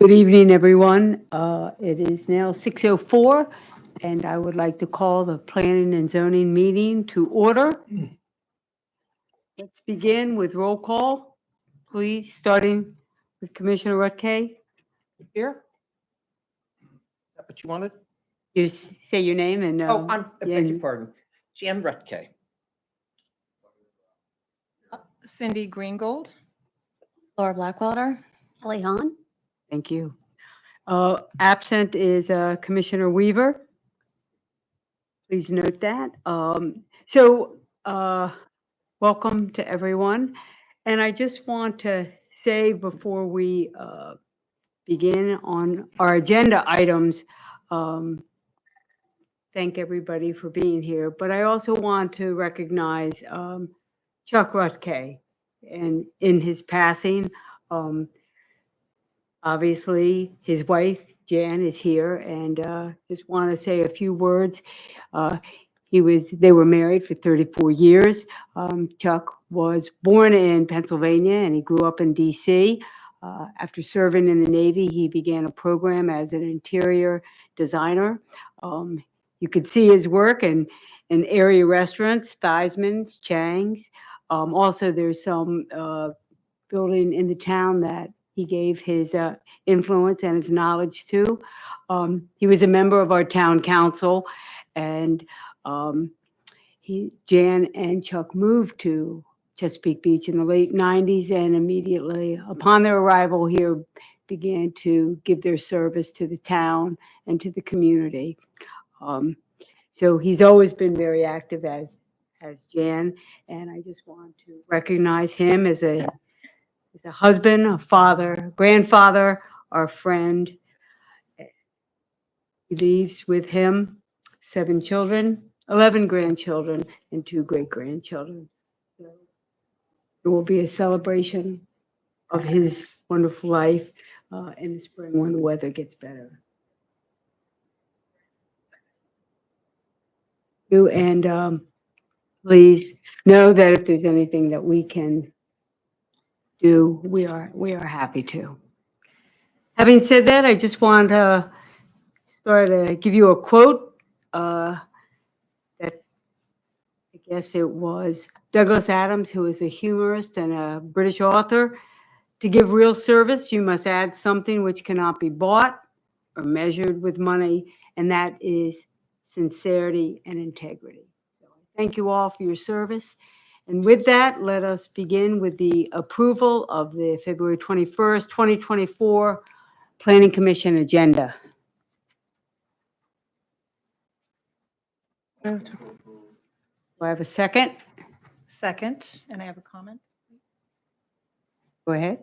Good evening, everyone. It is now 6:04, and I would like to call the Planning and Zoning meeting to order. Let's begin with roll call, please, starting with Commissioner Rutke. Here? Is that what you wanted? You say your name and. I beg your pardon. Jan Rutke. Cindy Greengold. Laura Blackwelder. Kelly Hahn? Thank you. Absent is Commissioner Weaver. Please note that. Welcome to everyone. And I just want to say before we begin on our agenda items, thank everybody for being here. But I also want to recognize Chuck Rutke and in his passing. Obviously, his wife, Jan, is here, and just want to say a few words. They were married for 34 years. Chuck was born in Pennsylvania, and he grew up in D.C. After serving in the Navy, he began a program as an interior designer. You could see his work in area restaurants, Theismann's, Chang's. Also, there's some building in the town that he gave his influence and his knowledge to. He was a member of our town council, and Jan and Chuck moved to Chesapeake Beach in the late 90s, and immediately upon their arrival here began to give their service to the town and to the community. So he's always been very active as Jan, and I just want to recognize him as a husband, a father, grandfather, our friend. He leaves with him 7 children, 11 grandchildren, and 2 great-grandchildren. So there will be a celebration of his wonderful life in the spring when the weather gets better. And please know that if there's anything that we can do, we are happy to. Having said that, I just want to give you a quote that I guess it was Douglas Adams, who is a humorist and a British author. To give real service, you must add something which cannot be bought or measured with money, and that is sincerity and integrity. So thank you all for your service. And with that, let us begin with the approval of the February 21st, 2024 Planning Commission agenda. Do I have a second? Second, and I have a comment. Go ahead.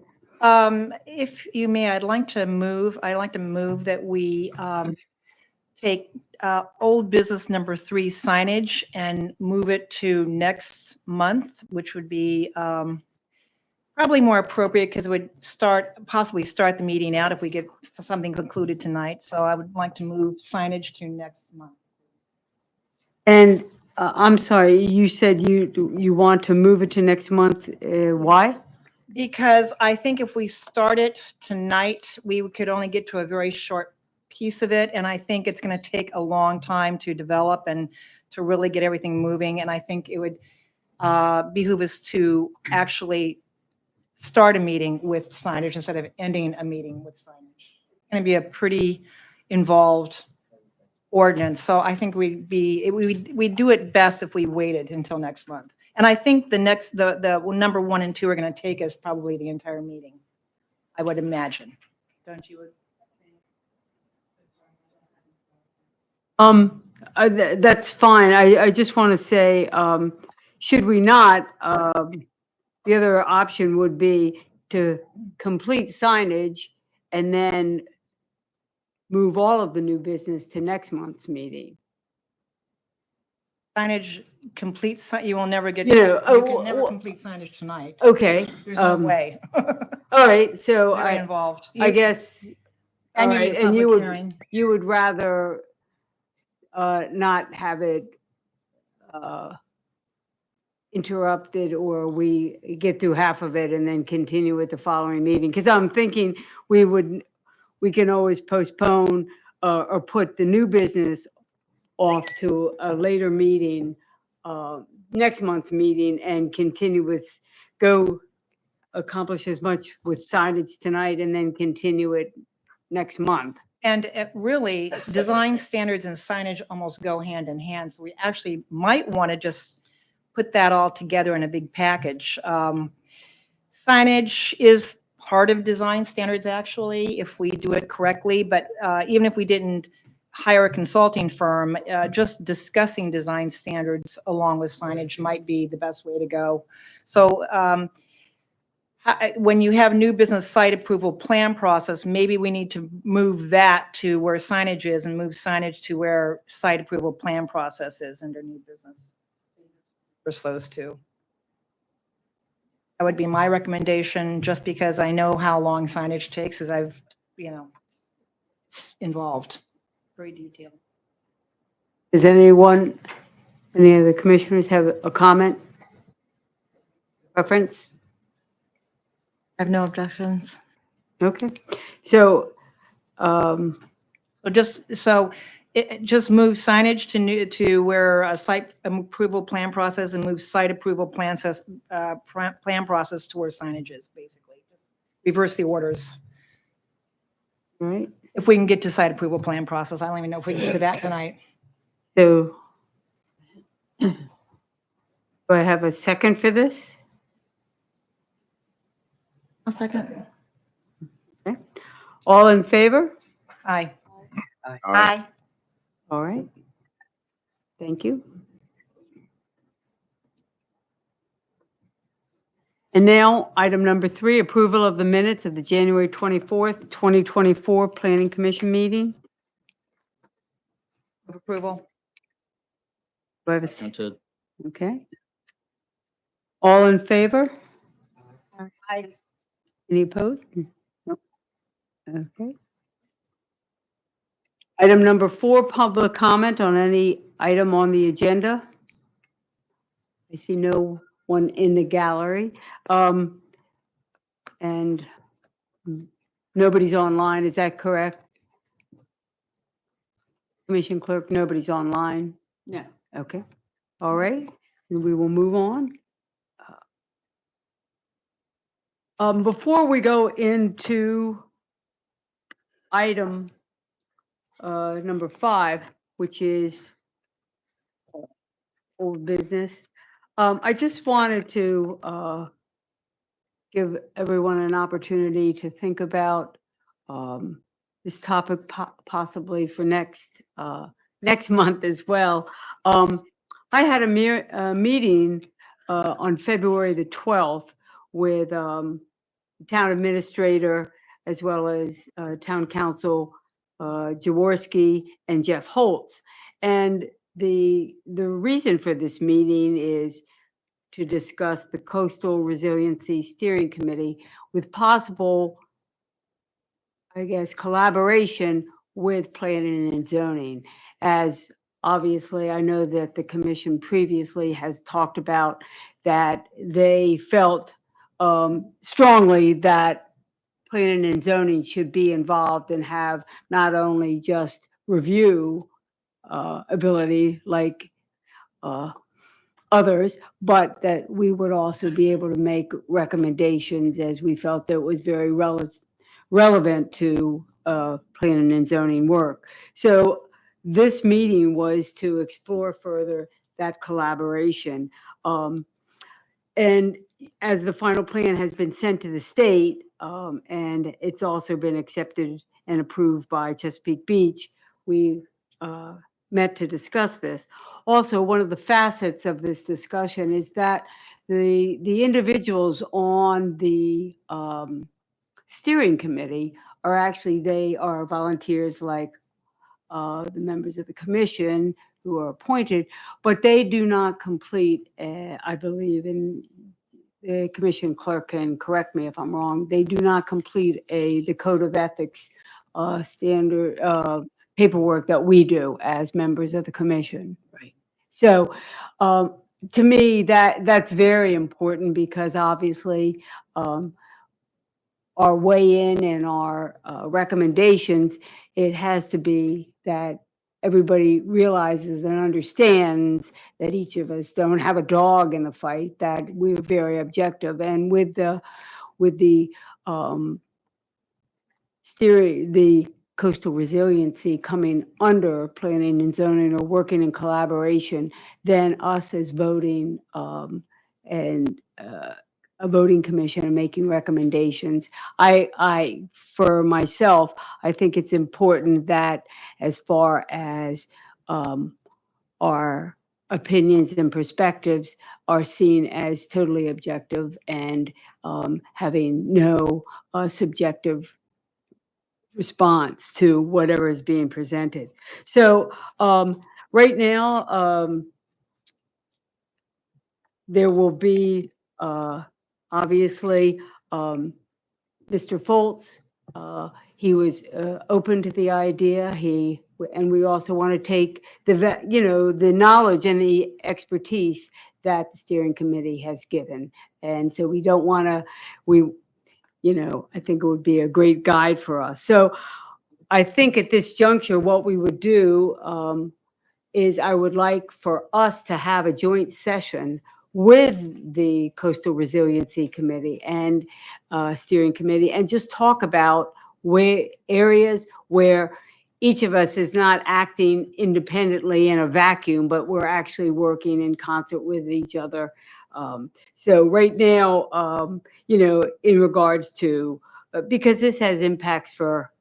If you may, I'd like to move that we take old business number 3 signage and move it to next month, which would be probably more appropriate because it would possibly start the meeting out if we get something concluded tonight. So I would like to move signage to next month. And I'm sorry, you said you want to move it to next month. Why? Because I think if we start it tonight, we could only get to a very short piece of it. And I think it's going to take a long time to develop and to really get everything moving. And I think it would behoove us to actually start a meeting with signage instead of ending a meeting with signage. It's going to be a pretty involved ordinance. So I think we'd do it best if we waited until next month. And I think the number 1 and 2 are going to take us probably the entire meeting, I would imagine. Don't you? That's fine. I just want to say, should we not, the other option would be to complete signage and then move all of the new business to next month's meeting. Signage complete, you will never get, You know, you can never complete signage tonight. Okay. There's no way. All right, so Very involved. I guess, all And you right, need a and public hearing. you would rather not have it interrupted, or we get through half of it and then continue with the following meeting? Because I'm thinking we would we can always postpone or put the new business off to a later meeting, next month's meeting, and continue with, go accomplish as much with signage tonight and then continue it next month. And it really, design standards and signage almost go hand in hand. So we actually might want to just put that all together in a big package. Signage is part of design standards, actually, if we do it correctly. But even if we didn't hire a consulting firm, just discussing design standards along with signage might be the best way to go. So when you have new business site approval plan process, maybe we need to move that to where signage is and move signage to where site approval plan process is under new business. First those two. That would be my recommendation, just because I know how long signage takes, as I've, it's involved, very detailed. Does anyone, any of the commissioners have a comment? Preference? I have no objections. Okay, so, So just move signage to where a site approval plan process, and move site approval plan process to where signage is, basically. Just reverse the orders. all right, If we can get to site approval plan process, I don't even know if we can get to that tonight. so do I have a second for this? I'll second. Okay. All in favor? Aye. Aye. All right. Thank you. And now, item number 3, approval of the minutes of the January 24th, 2024 Planning Commission meeting. Of approval. Do I have a, Seconded. okay. All in favor? Aye. Any opposed? Nope. Okay. Item number 4, public comment on any item on the agenda. I see no one in the gallery. And nobody's online, is that correct? Commission clerk, nobody's online? No. Okay, all right, and we will move on. Before we go into item number 5, which is old business, I just wanted to give everyone an opportunity to think about this topic possibly for next month as well. I had a meeting on February the 12th with town administrator as well as town council Jaworski and Jeff Holtz. And the reason for this meeting is to discuss the Coastal Resiliency Steering Committee with possible, I guess, collaboration with planning and zoning. As obviously, I know that the commission previously has talked about that they felt strongly that planning and zoning should be involved and have not only just review ability like others, but that we would also be able to make recommendations, as we felt that it was very relevant to planning and zoning work. So this meeting was to explore further that collaboration. And as the final plan has been sent to the state, and it's also been accepted and approved by Chesapeake Beach, we met to discuss this. Also, one of the facets of this discussion is that the individuals on the steering committee are actually, they are volunteers like the members of the commission who are appointed, but they do not complete, I believe, and the commission clerk can correct me if I'm wrong, they do not complete the code of ethics standard paperwork that we do as members of the commission. Right. So to me, that's very important, because obviously our weigh in and our recommendations, it has to be that everybody realizes and understands that each of us don't have a dog in the fight, that we're very objective. And with the the coastal resiliency coming under planning and zoning or working in collaboration, then us as voting and a voting commission and making recommendations. For myself, I think it's important that as far as our opinions and perspectives are seen as totally objective and having no subjective response to whatever is being presented. So right now, there will be obviously Mr. Foltz. He was open to the idea. And we also want to take the knowledge and the expertise that the steering committee has given. And so we don't want to, I think it would be a great guide for us. So I think at this juncture, what we would do is I would like for us to have a joint session with the Coastal Resiliency Committee and Steering Committee and just talk about areas where each of us is not acting independently in a vacuum, but we're actually working in concert with each other. So right now, in regards to, because this has impacts for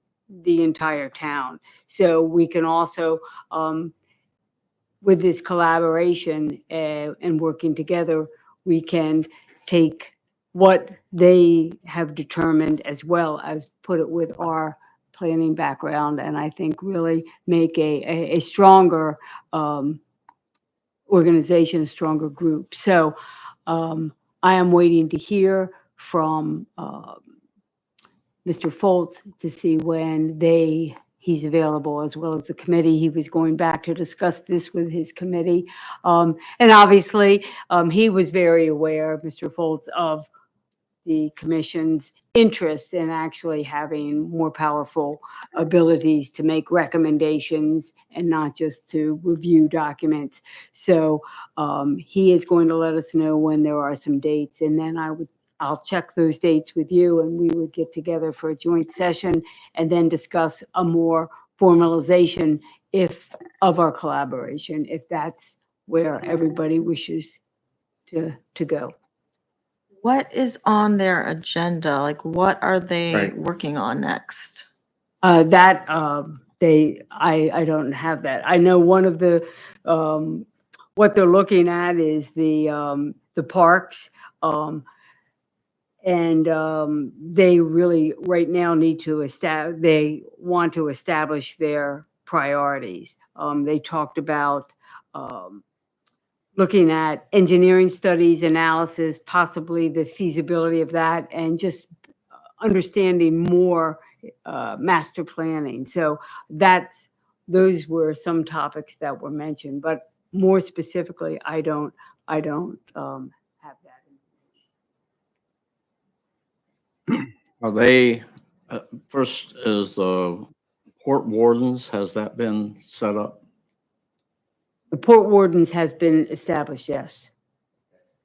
the entire town. So we can also, with this collaboration and working together, we can take what they have determined as well as put it with our planning background, and I think really make a stronger organization, a stronger group. So I am waiting to hear from Mr. Foltz to see when he's available, as well as the committee. He was going back to discuss this with his committee. And obviously, he was very aware, Mr. Foltz, of the commission's interest in actually having more powerful abilities to make recommendations and not just to review documents. So he is going to let us know when there are some dates, and then I'll check those dates with you, and we would get together for a joint session and then discuss a more formalization of our collaboration, if that's where everybody wishes to go. What is on their agenda? Like, what are they Right. working on next? I don't have that. I know one of the, what they're looking at is the parks. And they really right now need to they want to establish their priorities. They talked about looking at engineering studies, analysis, possibly the feasibility of that, and just understanding more master planning. So those were some topics that were mentioned, but more specifically, I don't have that. Are they, first is the port wardens, has that been set up? The Port Wardens has been established, yes.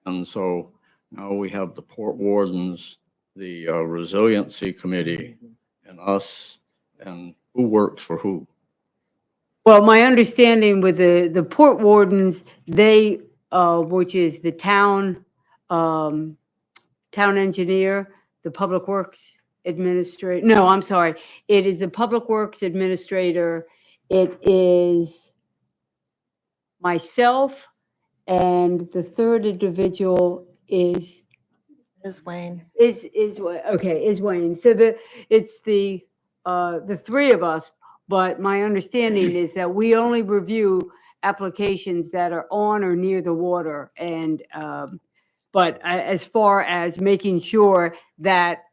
And so now we have the port wardens, the resiliency committee, and us, and who works for who? Well, my understanding with the Port Wardens, they, which is the town engineer, the Public Works Administrator, no, I'm sorry. It is a Public Works Administrator. It is myself, and the third individual is Wayne. is Wayne. So it's the three of us, but my understanding is that we only review applications that are on or near the water. And but as far as making sure that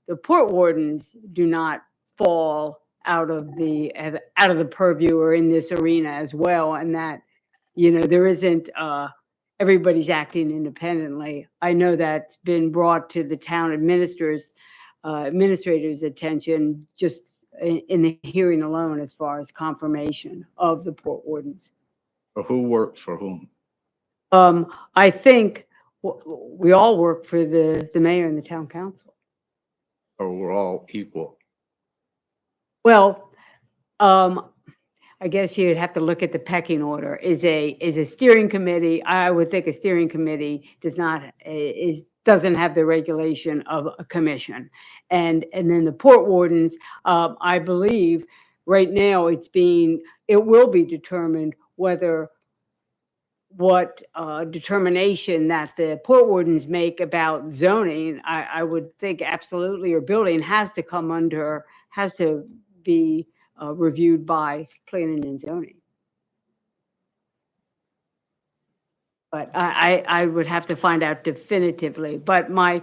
the port wardens do not fall out of the purview or in this arena as well, and that there isn't everybody's acting independently. I know that's been brought to the town administrators administrator's attention just in the hearing alone as far as confirmation of the port wardens. So who works for whom? I think we all work for the mayor and the town council. Or we're all equal? Well, I guess you'd have to look at the pecking order. Is a steering committee, I would think a steering committee doesn't have the regulation of a commission. And then the port wardens, I believe right now it will be determined what determination that the port wardens make about zoning. I would think absolutely, or building has to be reviewed by planning and zoning. But I would have to find out definitively. But my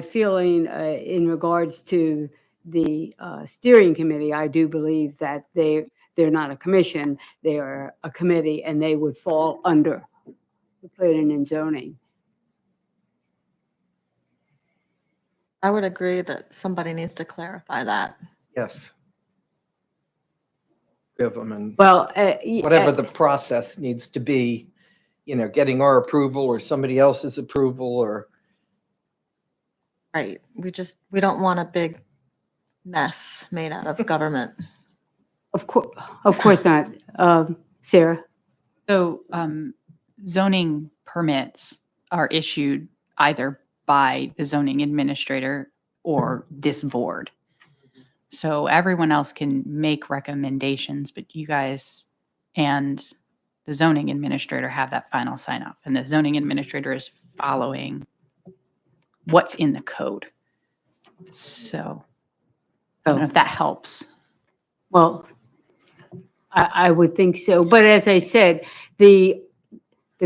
feeling in regards to the steering committee, I do believe that they're not a commission, they are a committee, and they would fall under the planning and zoning. I would agree that somebody needs to clarify that. Yes. Give them, and Well, whatever the process needs to be, getting our approval or somebody else's approval or. Right. We don't want a big mess made out of government. of course not. Sarah? So zoning permits are issued either by the zoning administrator or this board. So everyone else can make recommendations, but you guys and the zoning administrator have that final sign off. And the zoning administrator is following what's in the code. So I don't know if that helps. Well, I would think so. But as I said, the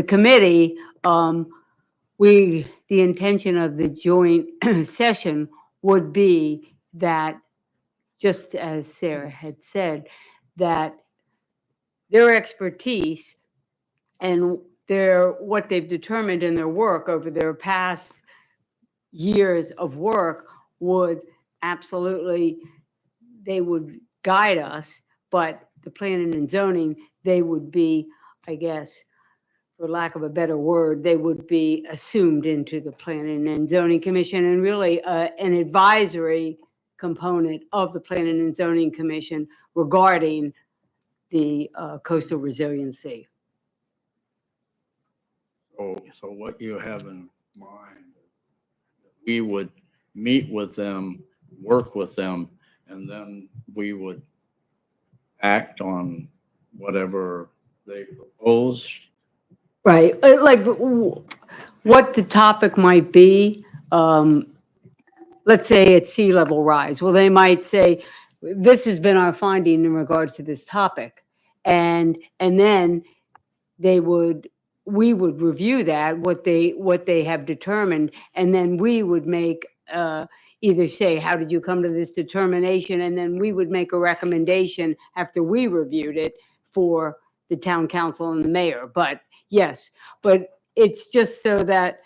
committee, the intention of the joint session would be that, just as Sarah had said, that their expertise and what they've determined in their work over their past years of work would absolutely, they would guide us, but the planning and zoning, they would be, I guess, for lack of a better word, they would be assumed into the Planning and Zoning Commission, and really an advisory component of the Planning and Zoning Commission regarding the coastal resiliency. So what you have in mind, we would meet with them, work with them, and then we would act on whatever they propose. Right, like what the topic might be. Let's say it's sea level rise. Well, they might say, this has been our finding in regards to this topic. And then we would review that, what they have determined, and then we would make, either say, how did you come to this determination? And then we would make a recommendation after we reviewed it for the town council and the mayor. But yes, but it's just so that,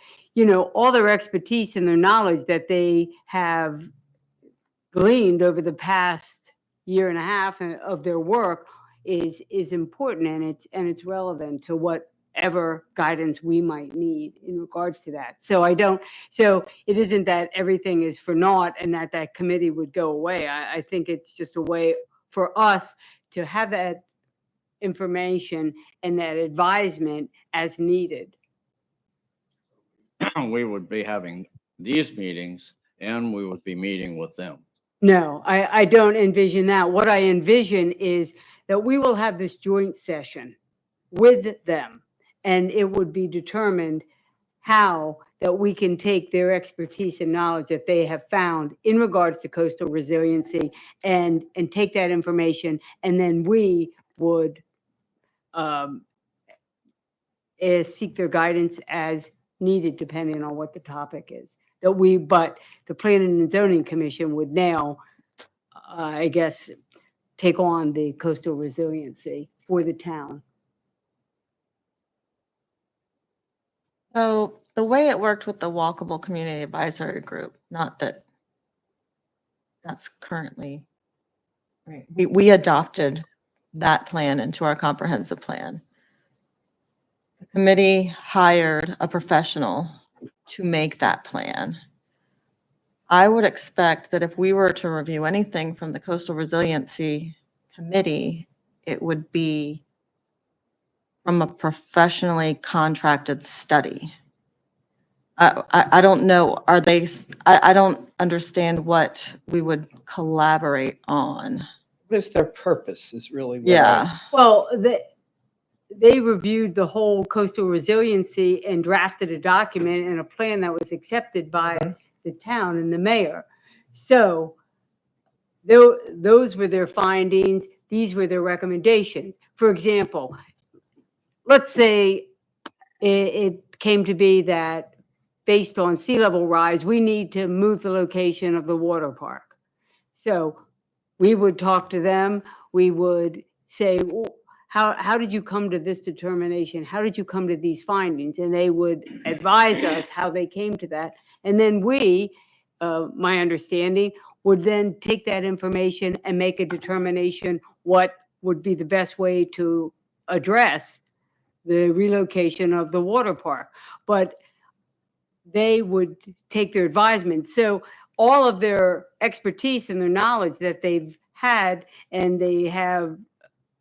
all their expertise and their knowledge that they have gleaned over the past year and a half of their work is important, and it's relevant to whatever guidance we might need in regards to that. So it isn't that everything is for naught and that committee would go away. I think it's just a way for us to have that information and that advisement as needed. We would be having these meetings and we would be meeting with them. No, I don't envision that. What I envision is that we will have this joint session with them, and it would be determined how that we can take their expertise and knowledge that they have found in regards to coastal resiliency and take that information, and then we would seek their guidance as needed, depending on what the topic is. But the Planning and Zoning Commission would now, I guess, take on the coastal resiliency for the town. So the way it worked with the Walkable Community Advisory Group, not that that's currently, right, we adopted that plan into our comprehensive plan. The committee hired a professional to make that plan. I would expect that if we were to review anything from the Coastal Resiliency Committee, it would be from a professionally contracted study. I don't know, are they, I don't understand what we would collaborate on. What is their purpose is really what Yeah, Well, they reviewed the whole coastal resiliency and drafted a document and a plan that was accepted by the town and the mayor. So those were their findings. These were their recommendations. For example, let's say it came to be that based on sea level rise, we need to move the location of the water park. So we would talk to them. We would say, well, how did you come to this determination? How did you come to these findings? And they would advise us how they came to that. And then we, my understanding, would then take that information and make a determination what would be the best way to address the relocation of the water park. But they would take their advisement. So all of their expertise and their knowledge that they've had and they have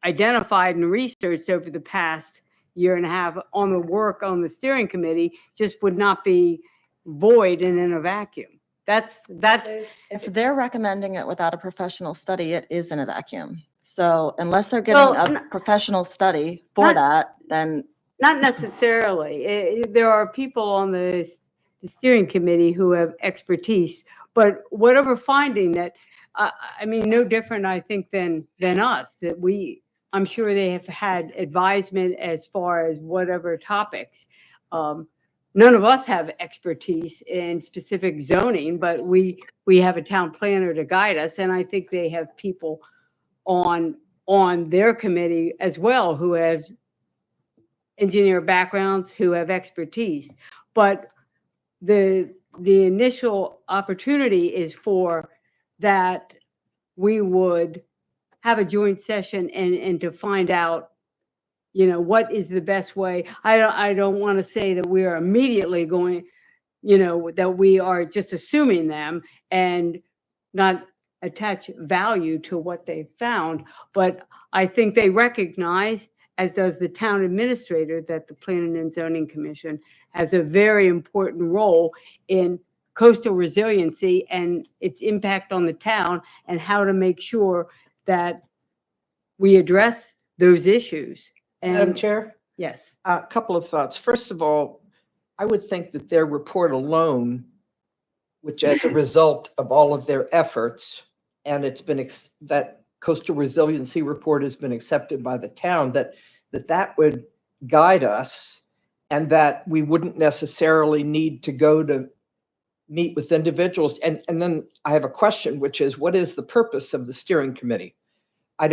identified and researched over the past year and a half on the work on the steering committee just would not be void and in a vacuum. That's if they're recommending it without a professional study, it is in a vacuum. So unless they're getting Well, a professional study for not- that, then not necessarily. There are people on the steering committee who have expertise, but whatever finding that, I mean, no different, I think, than us, that I'm sure they have had advisement as far as whatever topics. None of us have expertise in specific zoning, but we have a town planner to guide us, and I think they have people on their committee as well who have engineer backgrounds, who have expertise. But the initial opportunity is for that we would have a joint session and to find out, what is the best way. I don't want to say that we are immediately going, that we are just assuming them and not attach value to what they found. But I think they recognize, as does the town administrator, that the Planning and Zoning Commission has a very important role in coastal resiliency and its impact on the town and how to make sure that we address those issues. Madam And Chair, yes, a couple of thoughts. First of all, I would think that their report alone, which as a result of all of their efforts, and it's been, that coastal resiliency report has been accepted by the town, that would guide us and that we wouldn't necessarily need to go to meet with individuals. And then I have a question, which is, what is the purpose of the steering committee? I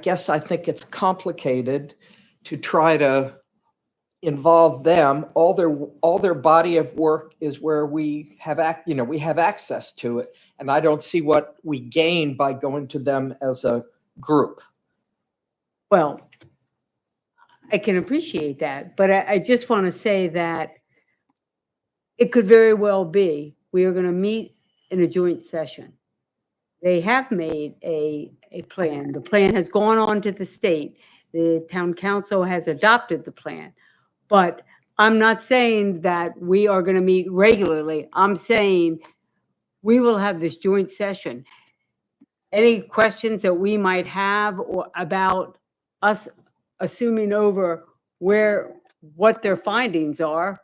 guess I think it's complicated to try to involve them. All their body of work is where we have access to it. And I don't see what we gain by going to them as a group. well, I can appreciate that, but I just want to say that it could very well be we are going to meet in a joint session. They have made a plan. The plan has gone on to the state. The town council has adopted the plan. But I'm not saying that we are going to meet regularly. I'm saying we will have this joint session. Any questions that we might have or about us assuming over what their findings are,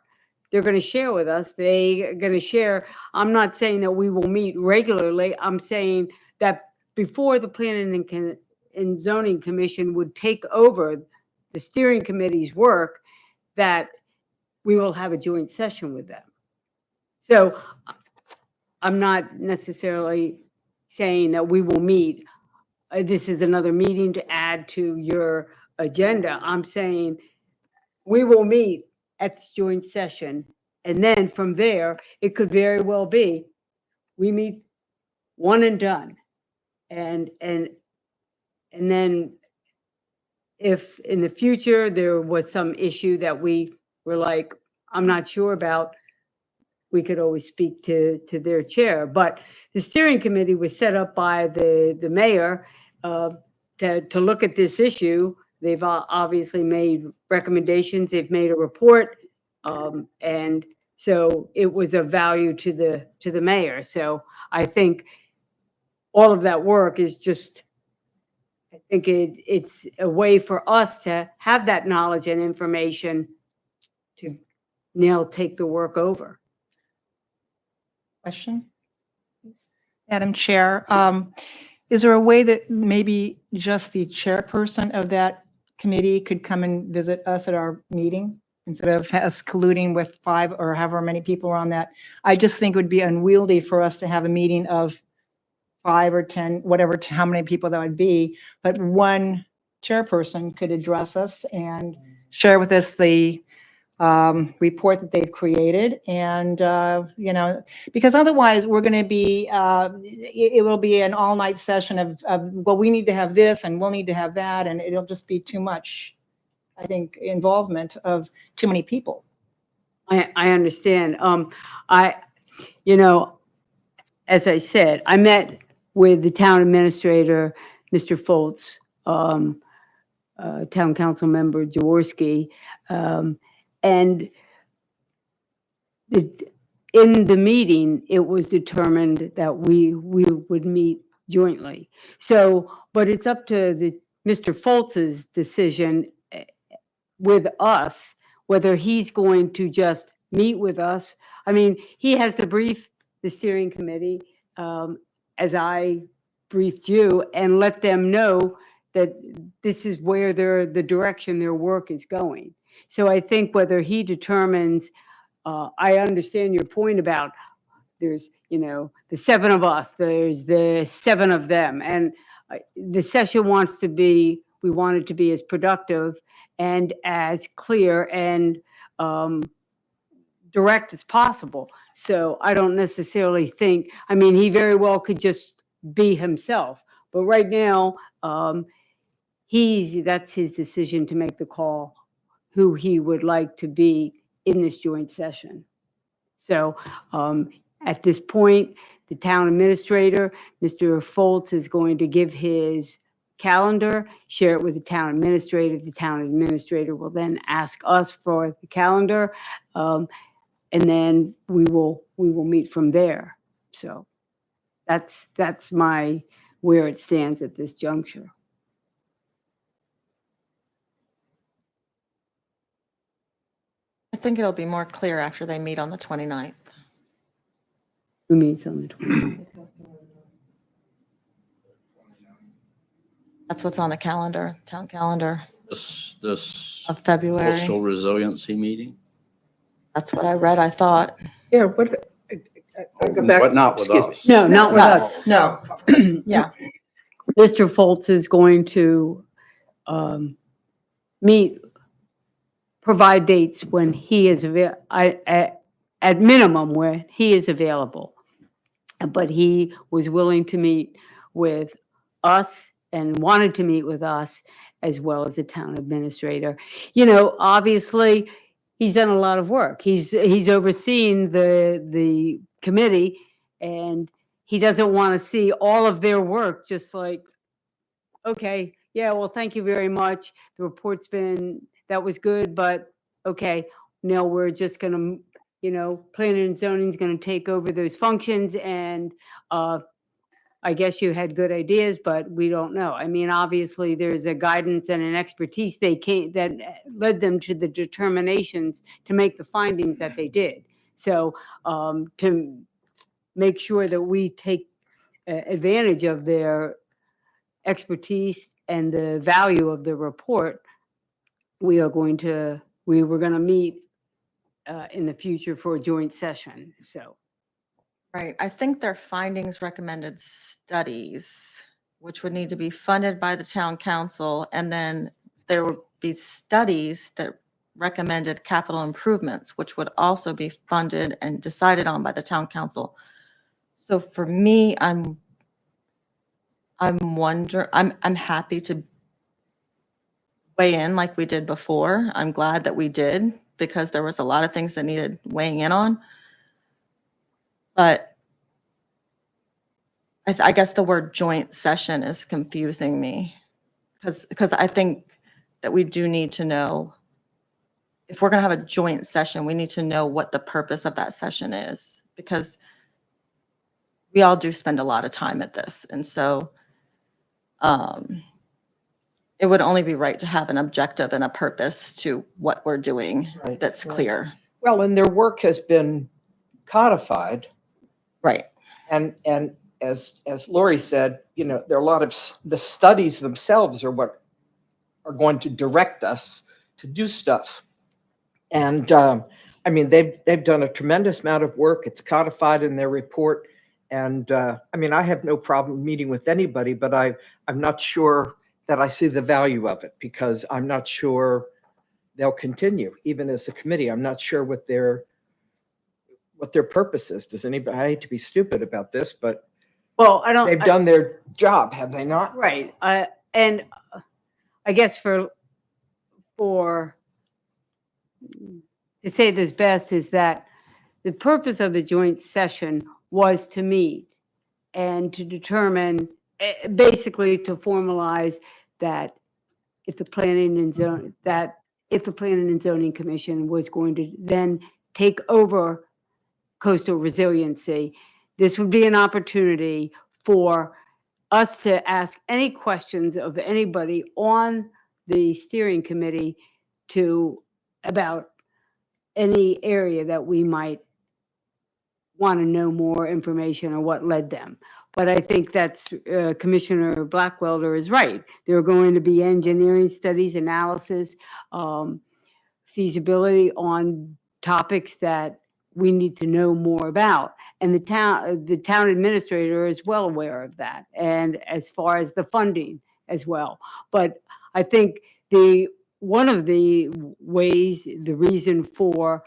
they're going to share with us. They're going to share. I'm not saying that we will meet regularly. I'm saying that before the Planning and Zoning Commission would take over the steering committee's work, that we will have a joint session with them. So I'm not necessarily saying that we will meet. This is another meeting to add to your agenda. I'm saying we will meet at this joint session. And then from there, it could very well be we meet one and done. And then if in the future there was some issue that we were like, I'm not sure about, we could always speak to their chair. But the steering committee was set up by the mayor to look at this issue. They've obviously made recommendations, they've made a report, and so it was of value to the mayor. So I think all of that work is just, I think it's a way for us to have that knowledge and information to now take the work over. Question? Madam Chair, is there a way that maybe just the chairperson of that committee could come and visit us at our meeting instead of us colluding with 5 or however many people are on that? I just think it would be unwieldy for us to have a meeting of 5 or 10, whatever, how many people that would be, but one chairperson could address us and share with us the report that they've created. And, because otherwise we're going to be, it will be an all-night session of, well, we need to have this and we'll need to have that. And it'll just be too much, I think, involvement of too many people. I understand. As I said, I met with the town administrator, Mr. Foltz, town council member Jaworski, and in the meeting, it was determined that we would meet jointly. So, but it's up to Mr. Foltz's decision with us, whether he's going to just meet with us. I mean, he has to brief the steering committee, as I briefed you, and let them know that this is where the direction their work is going. So I think whether he determines, I understand your point about there's, the 7 of us, there's the 7 of them. And the session we want it to be as productive and as clear and direct as possible. So I don't necessarily think, he very well could just be himself. But right now, that's his decision to make the call, who he would like to be in this joint session. So at this point, the town administrator, Mr. Foltz, is going to give his calendar, share it with the town administrator. The town administrator will then ask us for the calendar, and then we will meet from there. So that's where it stands at this juncture. I think it'll be more clear after they meet on the 29th. Who meets on the 20th? That's what's on the calendar, town calendar This of February. coastal resiliency meeting, That's what I read, I thought. Yeah, I'll go back. but not with Excuse me. us. No, not with us. No. Yeah. Mr. Foltz is going to provide dates when he is at minimum where he is available. But he was willing to meet with us and wanted to meet with us as well as the town administrator. Obviously, he's done a lot of work. He's overseen the committee, and he doesn't want to see all of their work just like, okay, yeah, well, thank you very much. The report's that was good, but okay, now we're just going to, planning and zoning is going to take over those functions, and I guess you had good ideas, but we don't know. Obviously, there's a guidance and an expertise that led them to the determinations to make the findings that they did. So to make sure that we take advantage of their expertise and the value of the report, we were going to meet in the future for a joint session. So. Right. I think their findings recommended studies, which would need to be funded by the town council. And then there would be studies that recommended capital improvements, which would also be funded and decided on by the town council. So for me, I'm happy to weigh in like we did before. I'm glad that we did because there was a lot of things that needed weighing in on. But I guess the word joint session is confusing me because I think that we do need to know, if we're going to have a joint session, we need to know what the purpose of that session is, because we all do spend a lot of time at this. And so it would only be right to have an objective and a purpose to what we're doing Right, that's right. clear. Well, and their work has been codified. Right. And as Lori said, there are a lot of the studies themselves are what are going to direct us to do stuff. And I mean, they've done a tremendous amount of work. It's codified in their report. And I mean, I have no problem meeting with anybody, but I'm not sure that I see the value of it, because I'm not sure they'll continue, even as a committee. I'm not sure what their purpose is. Does anybody, I hate to be stupid about this, but Well, I don't. they've done their job, have they not? Right. And I guess to say this best is that the purpose of the joint session was to meet and to determine, basically to formalize that if the Planning and Zoning Commission was going to then take over coastal resiliency, this would be an opportunity for us to ask any questions of anybody on the steering committee about any area that we might want to know more information or what led them. But I think that's Commissioner Blackwelder is right. There are going to be engineering studies, analysis, feasibility on topics that we need to know more about. And the town administrator is well aware of that. And as far as the funding as well. But I think one of the ways, the reason for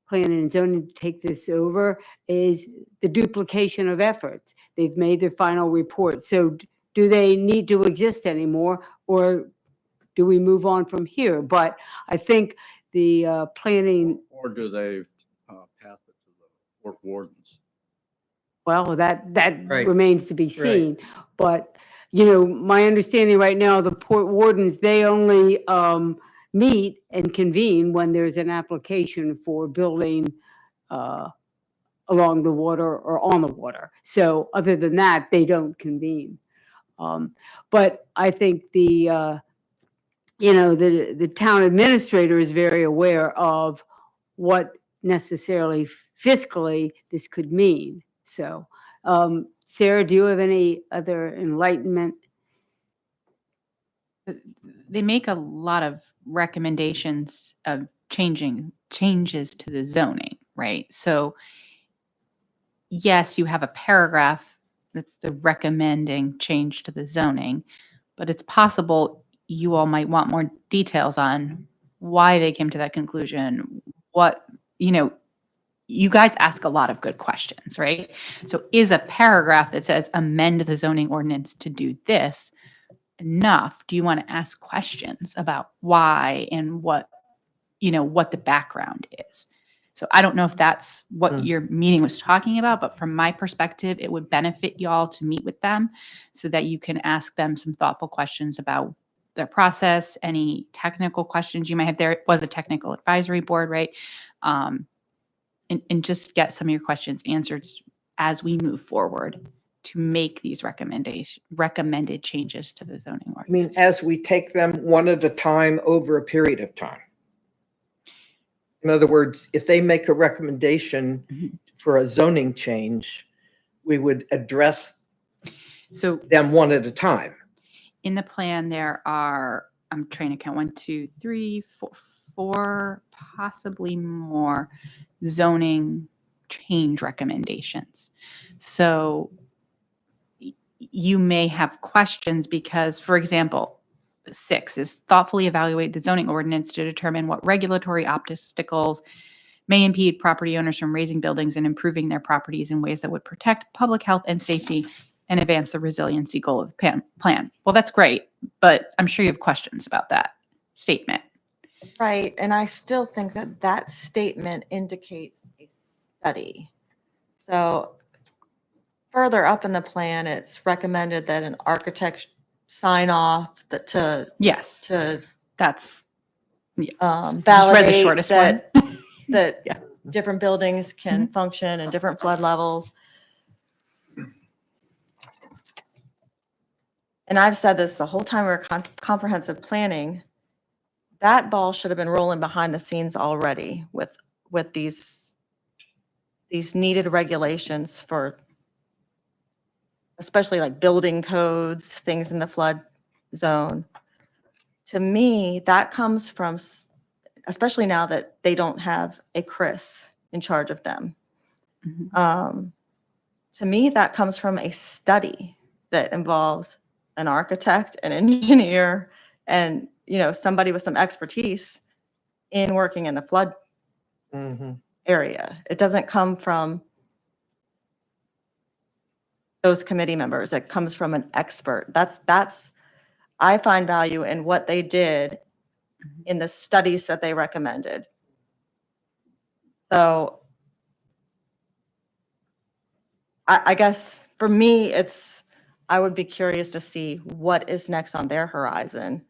Planning and Zoning to take this over is the duplication of efforts. They've made their final report. So do they need to exist anymore, or do we move on from here? But I think the planning, Or do they pass it to the work wardens? well, that Right. remains to be seen. But, my understanding right now, the port wardens, they only meet and convene when there's an application for building along the water or on the water. So other than that, they don't convene. But I think the town administrator is very aware of what necessarily fiscally this could mean. So, Sarah, do you have any other enlightenment? They make a lot of recommendations of changes to the zoning, right? So yes, you have a paragraph that's the recommending change to the zoning, but it's possible you all might want more details on why they came to that conclusion. You guys ask a lot of good questions, right? So is a paragraph that says amend the zoning ordinance to do this enough? Do you want to ask questions about why and what the background is? So I don't know if that's what your meeting was talking about, but from my perspective, it would benefit y'all to meet with them so that you can ask them some thoughtful questions about their process, any technical questions you might have. There was a technical advisory board, right? And just get some of your questions answered as we move forward to make these recommended changes to the zoning I mean, ordinance. as we take them one at a time over a period of time. In other words, if they make a recommendation Mhm. for a zoning change, we would address So them one at a time. in the plan, there are, I'm trying to count, 1, 2, 3, 4, possibly more zoning change recommendations. So you may have questions because, for example, 6 is thoughtfully evaluate the zoning ordinance to determine what regulatory obstacles may impede property owners from raising buildings and improving their properties in ways that would protect public health and safety and advance the resiliency goal of the plan. Well, that's great, but I'm sure you have questions about that statement. Right, and I still think that that statement indicates a study. So further up in the plan, it's recommended that an architect sign off that Yes, to that's, just read the validate shortest that, one. that Yeah. different buildings can function in different flood levels. And I've said this the whole time we're comprehensive planning, that ball should have been rolling behind the scenes already with these needed regulations for especially like building codes, things in the flood zone. To me, that comes from, especially now that they don't have a Chris in charge of them. Mhm. To me, that comes from a study that involves an architect, an engineer, and, you know, somebody with some expertise in working in the flood area. It doesn't come from those committee members. It comes from an expert. That's I find value in what they did in the studies that they recommended. So I guess for me, I would be curious to see what is next on their horizon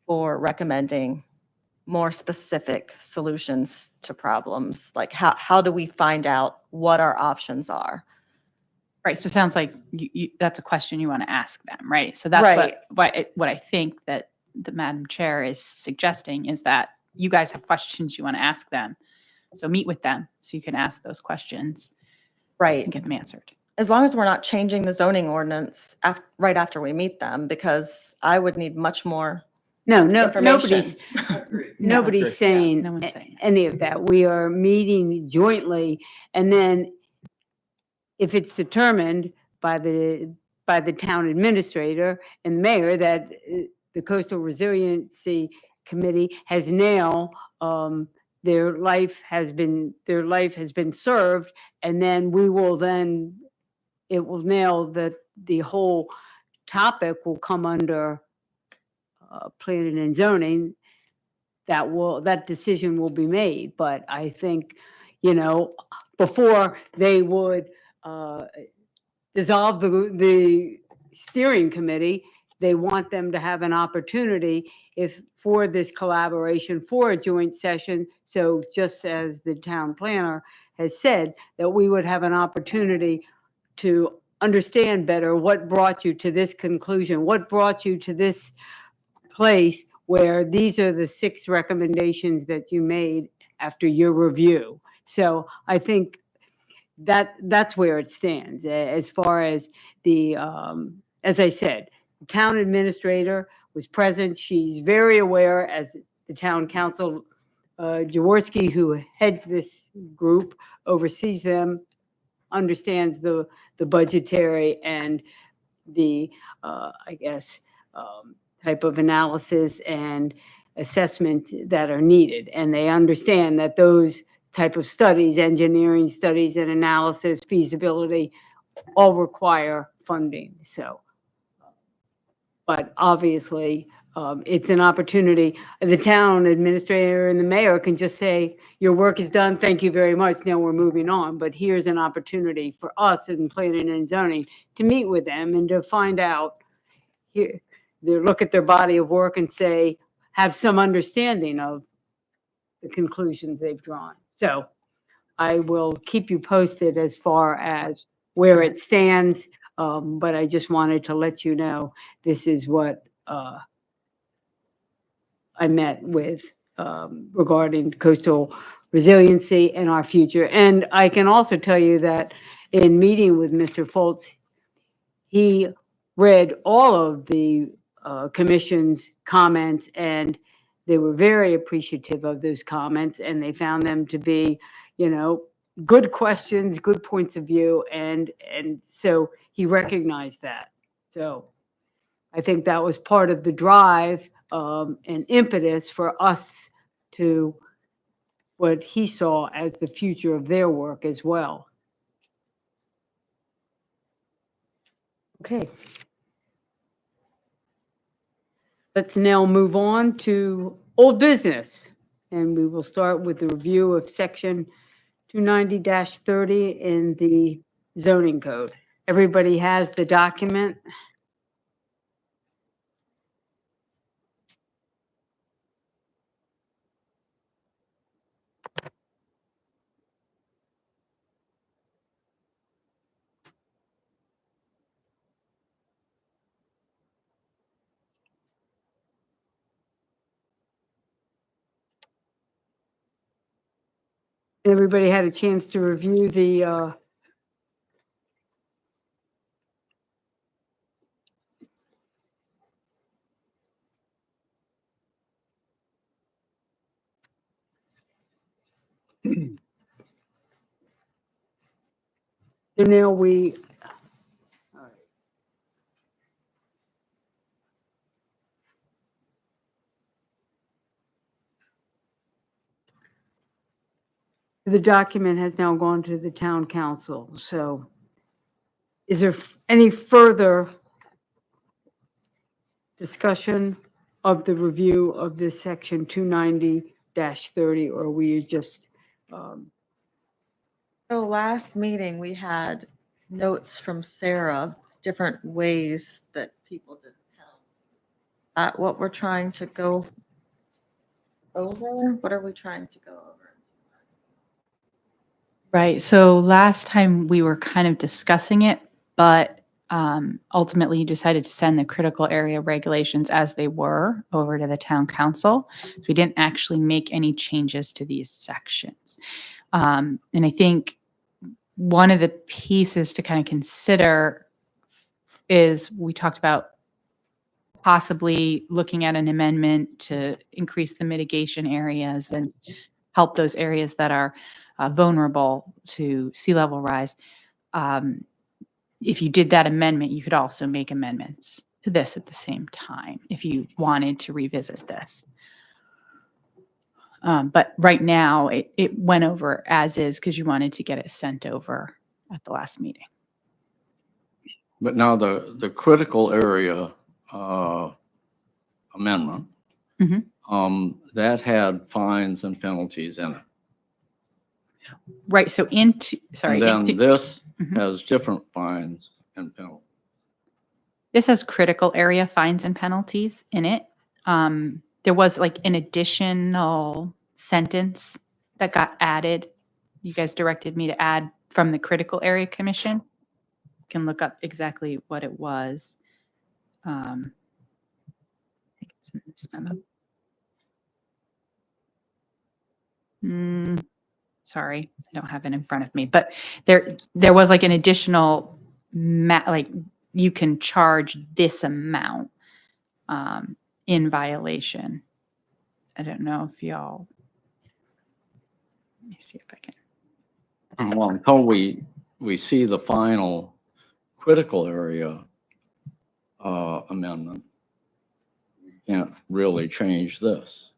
for recommending more specific solutions to problems. Like how do we find out what our options are? Right, so it sounds like that's a question you want to ask them, right? So that's Right. what I think that the Madam Chair is suggesting is that you guys have questions you want to ask them. So meet with them so you can ask those questions and Right. get them answered. As long as we're not changing the zoning ordinance right after we meet them, because I would need much more No, information. nobody's saying No one's saying that. any of that. We are meeting jointly, and then if it's determined by the town administrator and mayor that the Coastal Resiliency Committee has now, their life has been served, and then it will now that the whole topic will come under planning and zoning, that decision will be made. But I think, before they would dissolve the steering committee, they want them to have an opportunity for this collaboration, for a joint session. So just as the town planner has said, that we would have an opportunity to understand better what brought you to this conclusion, what brought you to this place where these are the 6 recommendations that you made after your review. So I think that's where it stands. As far as as I said, the town administrator was present. She's very aware, as the town council, Jaworski, who heads this group, oversees them, understands the budgetary and the, I guess, type of analysis and assessment that are needed. And they understand that those type of studies, engineering studies and analysis, feasibility, all require funding. So, but obviously, it's an opportunity. The town administrator and the mayor can just say, your work is done, thank you very much, now we're moving on. But here's an opportunity for us in planning and zoning to meet with them and to find out, they look at their body of work and say, have some understanding of the conclusions they've drawn. So I will keep you posted as far as where it stands. But I just wanted to let you know, this is what I met with regarding coastal resiliency and our future. And I can also tell you that in meeting with Mr. Foltz, he read all of the commission's comments, and they were very appreciative of those comments, and they found them to be, good questions, good points of view, and so he recognized that. So I think that was part of the drive and impetus for us to what he saw as the future of their work as well. Okay. Let's now move on to old business. And we will start with the review of section 290-30 in the zoning code. Everybody has the document. Everybody had a chance to review the so now we, the document has now gone to the town council. So is there any further discussion of the review of this section 290-30, or we just, So last meeting, we had notes from Sarah, of different ways that people did count. What we're trying to go over, what are we trying to go over? Right. So last time we were kind of discussing it, but ultimately you decided to send the critical area regulations as they were over to the town council. So we didn't actually make any changes to these sections. And I think one of the pieces to kind of consider is we talked about possibly looking at an amendment to increase the mitigation areas and help those areas that are vulnerable to sea level rise. If you did that amendment, you could also make amendments to this at the same time if you wanted to revisit this. But right now, it went over as is because you wanted to get it sent over at the last meeting. But now the critical area amendment, Mhm. That had fines and penalties in it. Right. So And then this Mhm. has different fines and penalties. This has critical area fines and penalties in it. There was like an additional sentence that got added. You guys directed me to add from the critical area commission. You can look up exactly what it was. I think it's in this memo. Sorry, I don't have it in front of me, but there was like an additional like you can charge this amount in violation. I don't know if y'all, let me see if I can. Well, until we see the final critical area amendment, we can't really change this.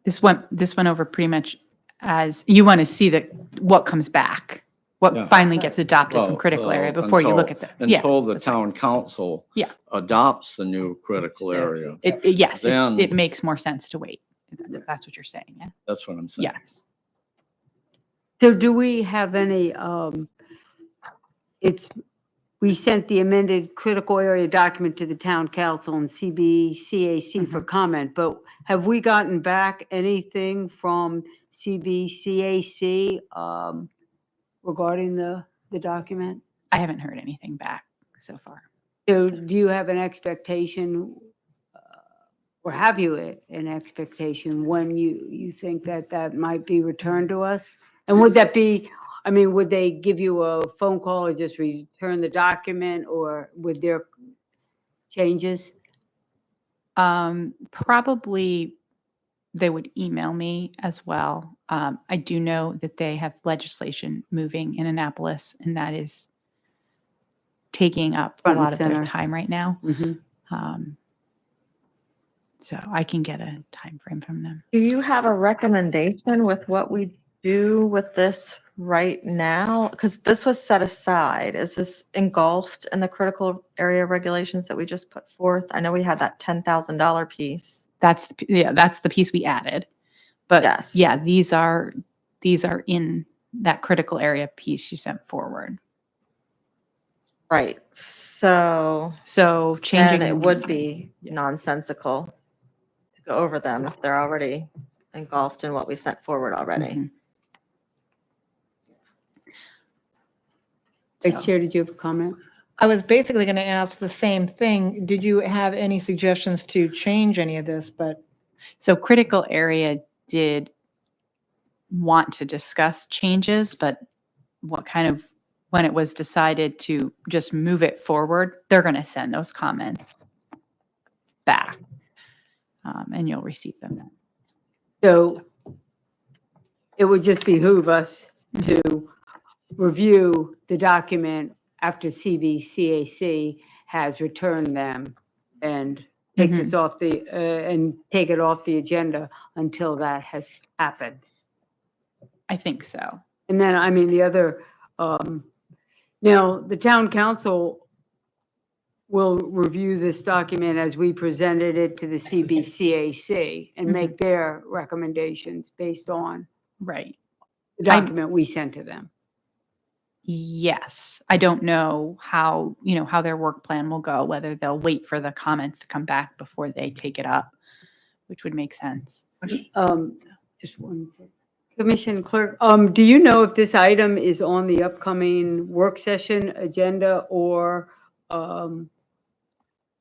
This went over pretty much as you want to see what comes back, what Yeah. finally gets adopted from Well, critical area before you look at this. Yeah, Until the that's right. town council Yeah. adopts the new critical Yeah. area. Yes, Then- it makes more sense to wait. That's what you're saying, yeah? That's what I'm saying. Yes. so do we have any, we sent the amended critical area document to the town council and CBCAC for comment, but have we gotten back anything from CBCAC regarding the document? I haven't heard anything back so far. So do you have an expectation, or have you an expectation when you think that might be returned to us? And would that be, I mean, would they give you a phone call or just return the document, or with their changes? Probably they would email me as well. I do know that they have legislation moving in Annapolis, and that is taking up a Front and lot of their center. time right now. Mhm. So I can get a time frame from them. Do you have a recommendation with what we do with this right now? Because this was set aside. Is this engulfed in the critical area regulations that we just put forth? I know we had that $10,000 piece. That's the piece we added. But Yes. yeah, these are in that critical area piece you sent forward. Right. So So then changing it them- would be Yeah. nonsensical to go over them if they're already engulfed in what we sent forward already. Mhm. So- Vice Chair, did you have a comment? I was basically going to ask the same thing. Did you have any suggestions to change any of this? But So critical area did want to discuss changes, but when it was decided to just move it forward, they're going to send those comments back. And you'll receive them then. So it would just behoove us to review the document after CBCAC has returned them and take this off and take it off the agenda until that has happened. I think so. And then, I mean, the other, now, the town council will review this document as we presented it to the CBCAC and make their recommendations based on Right. the document we sent to them. Yes. I don't know how their work plan will go, whether they'll wait for the comments to come back before they take it up, which would make sense. Just one second. Commission Clerk, do you know if this item is on the upcoming work session agenda or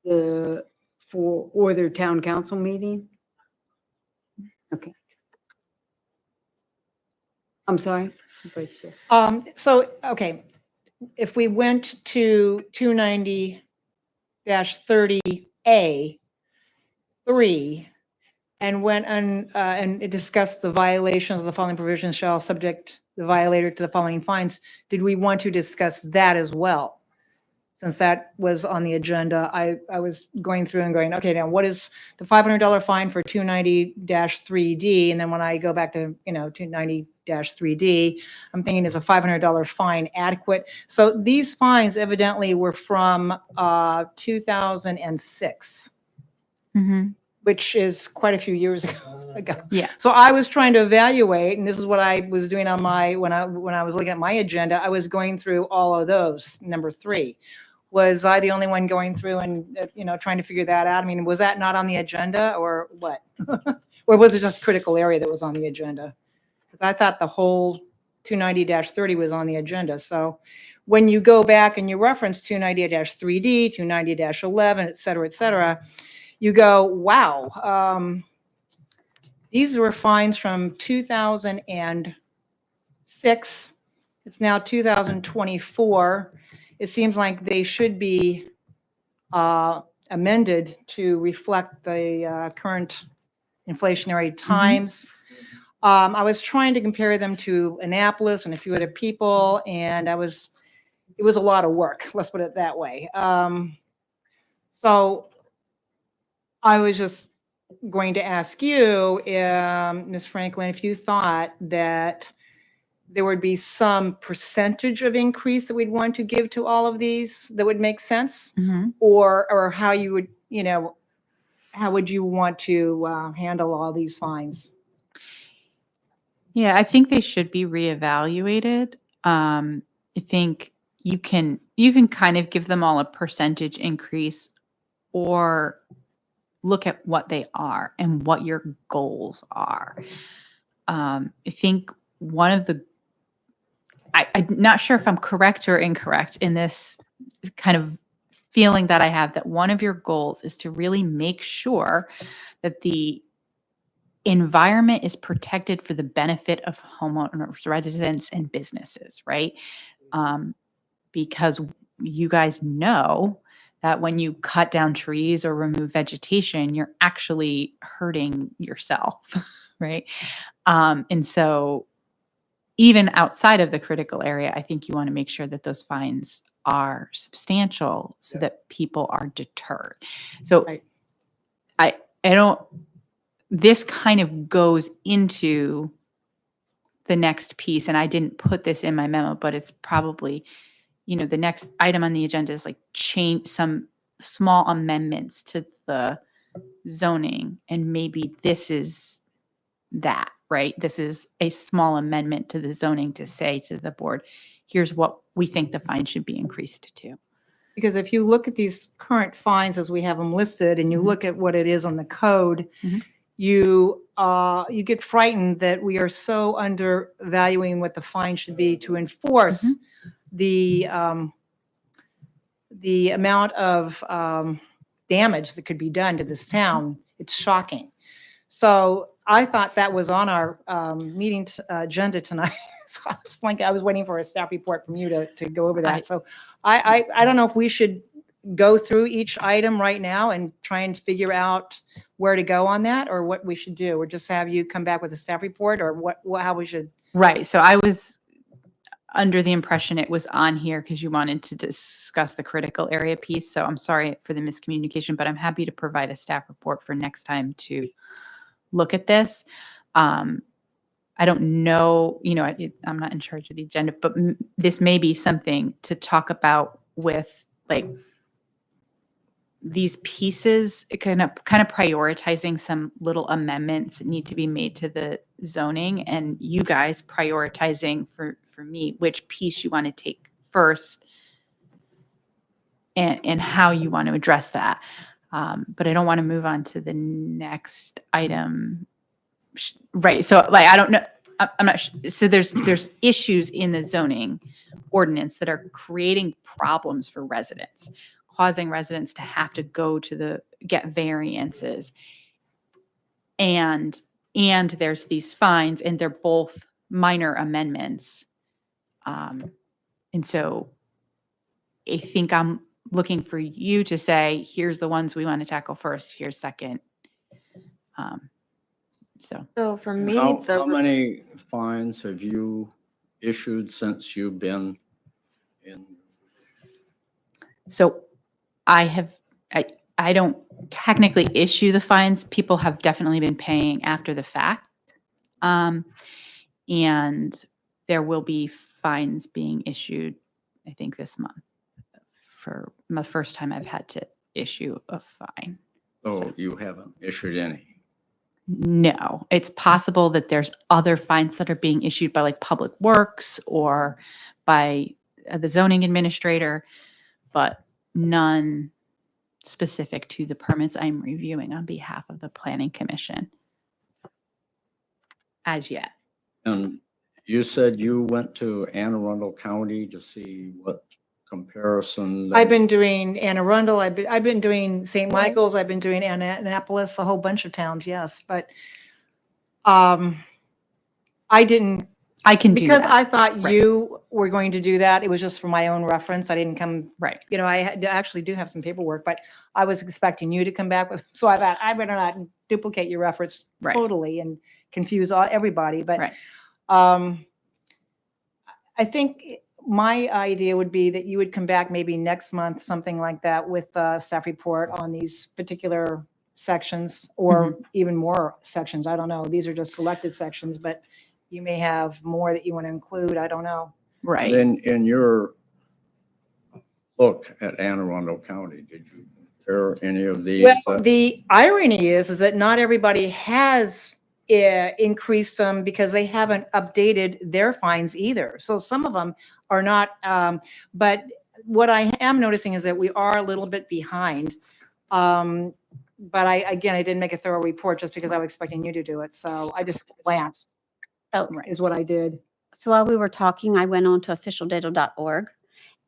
their town council meeting? Okay. I'm sorry. Vice Chair. okay, if we went to 290-30A 3 and went and it discussed the violations of the following provisions shall subject the violator to the following fines, did we want to discuss that as well? Since that was on the agenda, I was going through and going, okay, now what is the $500 fine for 290-3D? And then when I go back to, 290-3D, I'm thinking, is a $500 fine adequate? So these fines evidently were from 2006, which is quite a few years ago. Yeah. So I was trying to evaluate, and this is what I was doing on when I was looking at my agenda, I was going through all of those. Number 3. Was I the only one going through and, trying to figure that out? I mean, was that not on the agenda or what? Or was it just critical area that was on the agenda? Because I thought the whole 290-30 was on the agenda. So when you go back and you reference 290-3D, 290-11, et cetera, you go, wow, these were fines from 2006. It's now 2024. It seems like they should be amended to reflect the current inflationary times. I was trying to compare them to Annapolis and a few other people, and it was a lot of work. Let's put it that way. So I was just going to ask you, Ms. Franklin, if you thought that there would be some percentage of increase that we'd want to give to all of these that would make sense, or how you would, how would you want to handle all these fines? Yeah, I think they should be reevaluated. I think you can kind of give them all a percentage increase, or look at what they are and what your goals are. I think one of the I'm not sure if I'm correct or incorrect in this kind of feeling that I have, that one of your goals is to really make sure that the environment is protected for the benefit of homeowners, residents, and businesses, right? Because you guys know that when you cut down trees or remove vegetation, you're actually hurting yourself, right? And so even outside of the critical area, I think you want to make sure that those fines are substantial so that people are deterred. So I don't, this kind of goes into the next piece, and I didn't put this in my memo, but it's probably, the next item on the agenda is like change some small amendments to the zoning, and maybe this is that, right? This is a small amendment to the zoning to say to the board, here's what we think the fine should be increased to. Because if you look at these current fines as we have them listed and you Mhm. look at what it is on the code, Mhm. you get frightened that we are so undervaluing what the fine should be to enforce the amount of damage that could be done to this town. It's shocking. So I thought that was on our meeting agenda tonight. So I was waiting for a staff report from you to go over I- that. So I don't know if we should go through each item right now and try and figure out where to go on that, or what we should do, or just have you come back with a staff report, or how we should. Right. So I was under the impression it was on here because you wanted to discuss the critical area piece. So I'm sorry for the miscommunication, but I'm happy to provide a staff report for next time to look at this. I don't know, I'm not in charge of the agenda, but this may be something to talk about with like these pieces, kind of prioritizing some little amendments that need to be made to the zoning, and you guys prioritizing for me which piece you want to take first and how you want to address that. But I don't want to move on to the next item. Right. So like, I don't know. I'm not so there's issues in the zoning ordinance that are creating problems for residents, causing residents to have to go to get variances. And there's these fines, and they're both minor amendments. And so I think I'm looking for you to say, here's the ones we want to tackle first, here's second. So for me, How many fines have you issued since you've been in? So I don't technically issue the fines. People have definitely been paying after the fact. And there will be fines being issued, I think, this month for the first time I've had to issue a fine. Oh, you haven't issued any. No, it's possible that there's other fines that are being issued by like Public Works or by the zoning administrator, but none specific to the permits I'm reviewing on behalf of the Planning Commission as yet. And you said you went to Anne Arundel County to see what comparison. I've been doing Anne Arundel, I've been doing St. Michael's, I've been doing Annapolis, a whole bunch of towns, yes, but I didn't, I can do because that. I thought Right. you were going to do that. It was just for my own reference. I didn't come, Right. I actually do have some paperwork, but I was expecting you to come back with, so I thought I better not duplicate your efforts Right. totally and confuse everybody, but Right. I think my idea would be that you would come back maybe next month, something like that, with a staff report on these particular sections, or even more sections. I don't know. These are just selected sections, but you may have more that you want to include. I don't know. Right. Then in your look at Anne Arundel County, did you compare any of these? Well, the irony is that not everybody has increased them because they haven't updated their fines either. So some of them are not, but what I am noticing is that we are a little bit behind. But I didn't make a thorough report just because I was expecting you to do it. So I just glanced, Oh, is what I did. so while we were talking, I went on to officialdata.org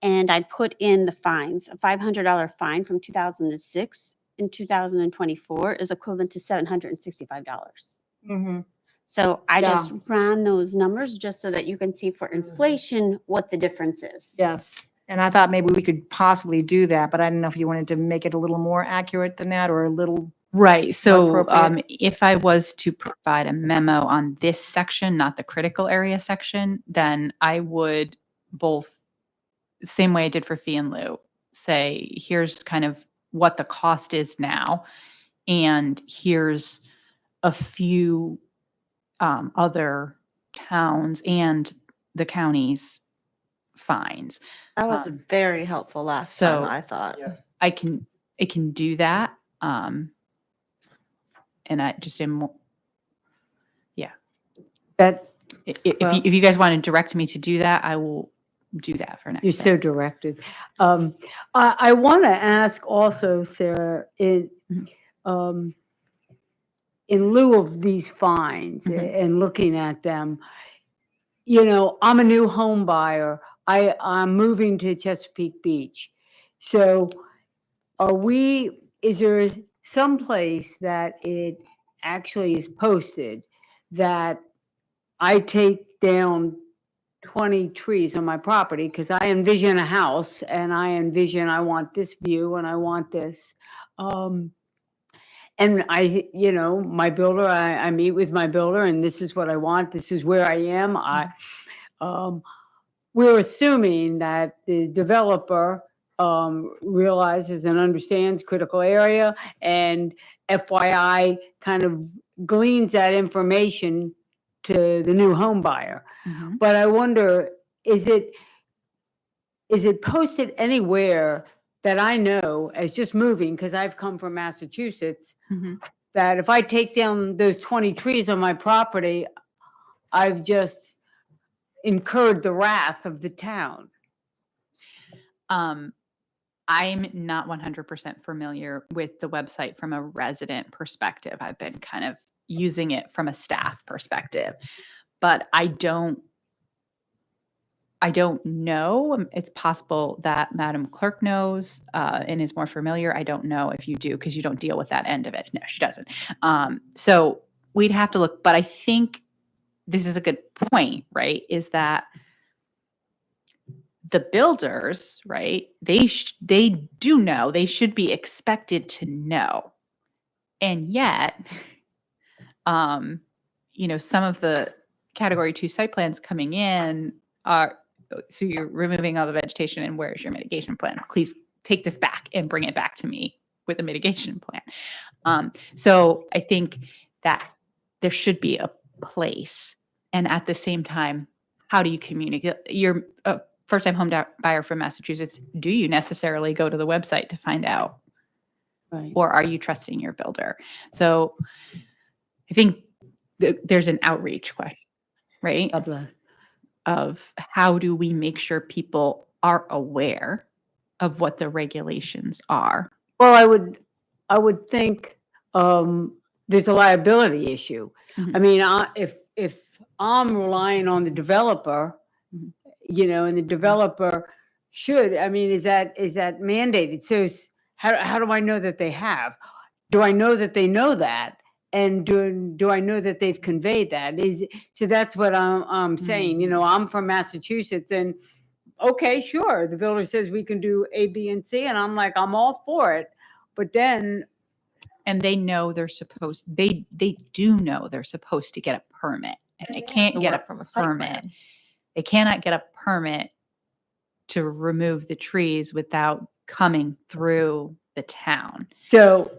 and I put in the fines. A $500 fine from 2006 in 2024 is equivalent to $765. Mhm. So I Yeah. just ran those numbers just so that you can see for inflation what the difference is. Yes. And I thought maybe we could possibly do that, but I didn't know if you wanted to make it a little more accurate than that, or a little. Right. So appropriate. if I was to provide a memo on this section, not the critical area section, then I would both, same way I did for fee and lieu, say, here's kind of what the cost is now. and here's a few other towns and the county's fines. That was Um, very helpful last time, so- I thought. Yeah. It can do that. And I just am, That, Well- if you guys want to direct me to do that, I will do that for next you're time. so directed. I want to ask also, Sarah, Mhm. In lieu of these fines Mhm. and looking at them, I'm a new home buyer. I'm moving to Chesapeake Beach. So is there some place that it actually is posted that I take down 20 trees on my property because I envision a house and I want this view and I want this. And my builder, I meet with my builder and this is what I want. This is where I am. We're assuming that the developer realizes and understands critical area and FYI kind of gleans that information to the new home buyer. Mhm. But I wonder, is it posted anywhere that I know as just moving, because I've come from Massachusetts, Mhm. that if I take down those 20 trees on my property, I've just incurred the wrath of the town? I'm not 100% familiar with the website from a resident perspective. I've been kind of using it from a staff perspective, but I don't know. It's possible that Madam Clerk knows and is more familiar. I don't know if you do because you don't deal with that end of it. No, she doesn't. So we'd have to look, but I think this is a good point, right? Is that the builders, right? They do know. They should be expected to know, and yet, some of the Category 2 site plans coming in are so you're removing all the vegetation, and where's your mitigation plan? Please take this back and bring it back to me with a mitigation plan. So I think that there should be a place, and at the same time, how do you communicate? You're a first-time home buyer from Massachusetts. Do you necessarily go to the website to find out, Right. or are you trusting your builder? So I think there's an outreach question, right? God bless. Of how do we make sure people are aware of what the regulations are? Well, I would think there's a liability issue. Mhm. I mean, if I'm relying on the developer, Mhm. And the developer should, I mean, is that mandated? So how do I know that they have? Do I know that they know that? And do I know that they've conveyed that? So that's what I'm saying. I'm from Massachusetts, and okay, sure, the builder says we can do A, B, and C, and I'm like, I'm all for it. But then, And they know they do know they're supposed to get a permit, and they can't To get work a from a site permit. plan. They cannot get a permit to remove the trees without coming through the town. so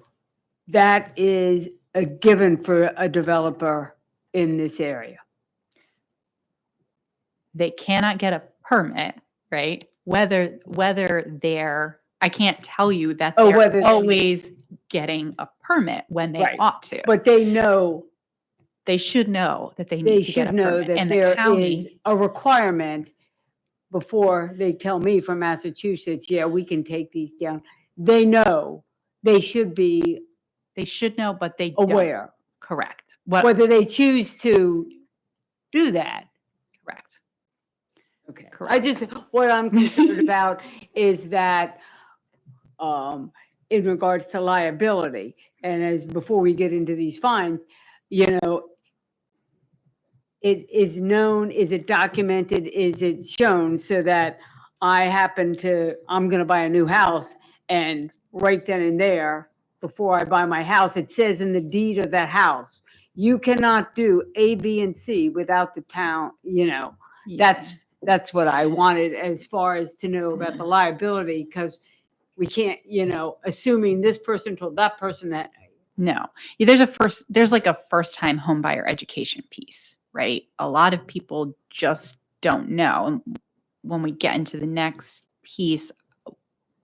that is a given for a developer in this area. They cannot get a permit, right? Whether they're, I can't tell you that Oh, they're whether they- always getting a permit when they Right. ought to. But they know, They should know that they they need to get should a know permit. that And there the county, is a requirement before they tell me from Massachusetts, yeah, we can take these down. They know, they should be they should know, but they don't. aware, Correct. whether they choose to do that. Correct. Okay. I Correct. just, what I'm concerned about is that, in regards to liability, and before we get into these fines, it is known, is it documented, is it shown so that I'm going to buy a new house, and right then and there, before I buy my house, it says in the deed of that house, you cannot do A, B, and C without the town, Yeah. that's what I wanted as far as to know about the liability, because we can't, assuming this person told that person that No, there's like a first time home buyer education piece, right? A lot of people just don't know. And when we get into the next piece,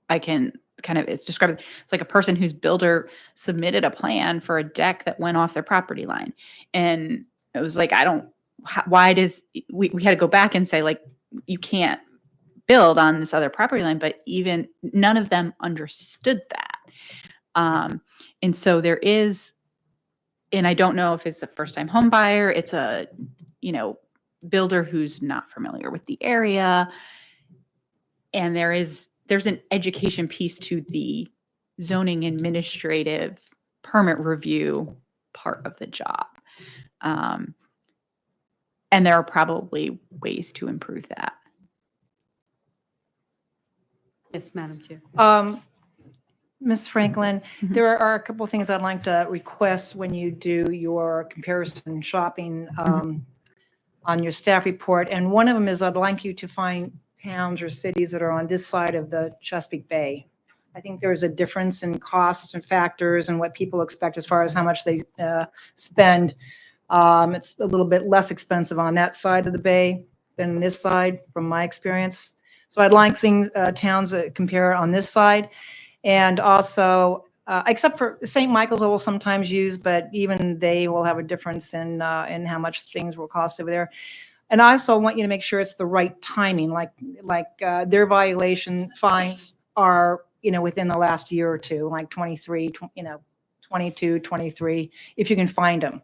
I can kind of, it's described, it's like a person whose builder submitted a plan for a deck that went off their property line. And it was like, why does, we had to go back and say, like, you can't build on this other property line, but even none of them understood that. And so there is, and I don't know if it's a first time home buyer, it's a, builder who's not familiar with the area. And there's an education piece to the zoning administrative permit review part of the job. And there are probably ways to improve that. Yes, Madam Chair. Ms. Franklin, there are a couple of things I'd like to request when you do your comparison shopping on your staff report. And one of them is I'd like you to find towns or cities that are on this side of the Chesapeake Bay. I think there's a difference in costs and factors and what people expect as far as how much they spend. It's a little bit less expensive on that side of the bay than this side, from my experience. So I'd like towns that compare on this side. And also, except for St. Michael's, I will sometimes use, but even they will have a difference in how much things will cost over there. And I also want you to make sure it's the right timing, like their violation fines are, within the last year or two, like 23, 22, 23, if you can find them.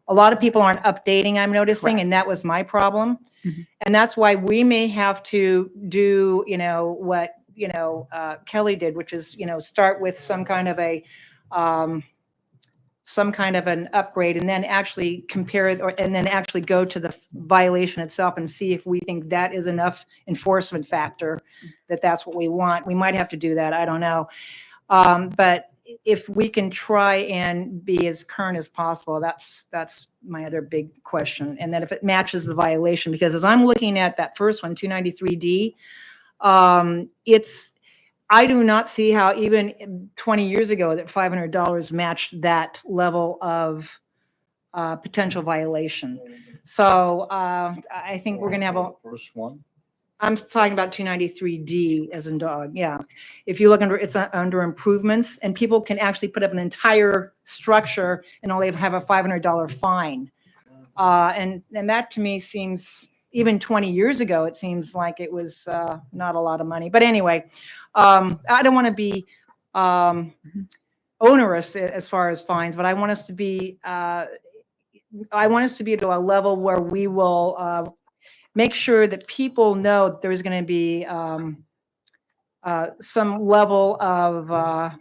A lot of people aren't updating, I'm noticing, and that was my problem. Mhm. And that's why we may have to do, what, Kelly did, which is, start with some kind of an upgrade and then actually compare it and then actually go to the violation itself and see if we think that is enough enforcement factor, that's what we want. We might have to do that. I don't know. But if we can try and be as current as possible, that's my other big question. And then if it matches the violation, because as I'm looking at that first one, 293D, I do not see how even 20 years ago that $500 matched that level of potential violation. So I think we're going to have First one. I'm talking about 293D as in dog. Yeah. If you look under, it's under improvements, and people can actually put up an entire structure and only have a $500 fine. And that to me seems, even 20 years ago, it seems like it was not a lot of money. But anyway, I don't want to be onerous as far as fines, but I want us to be, to a level where we will make sure that people know that there's going to be some level of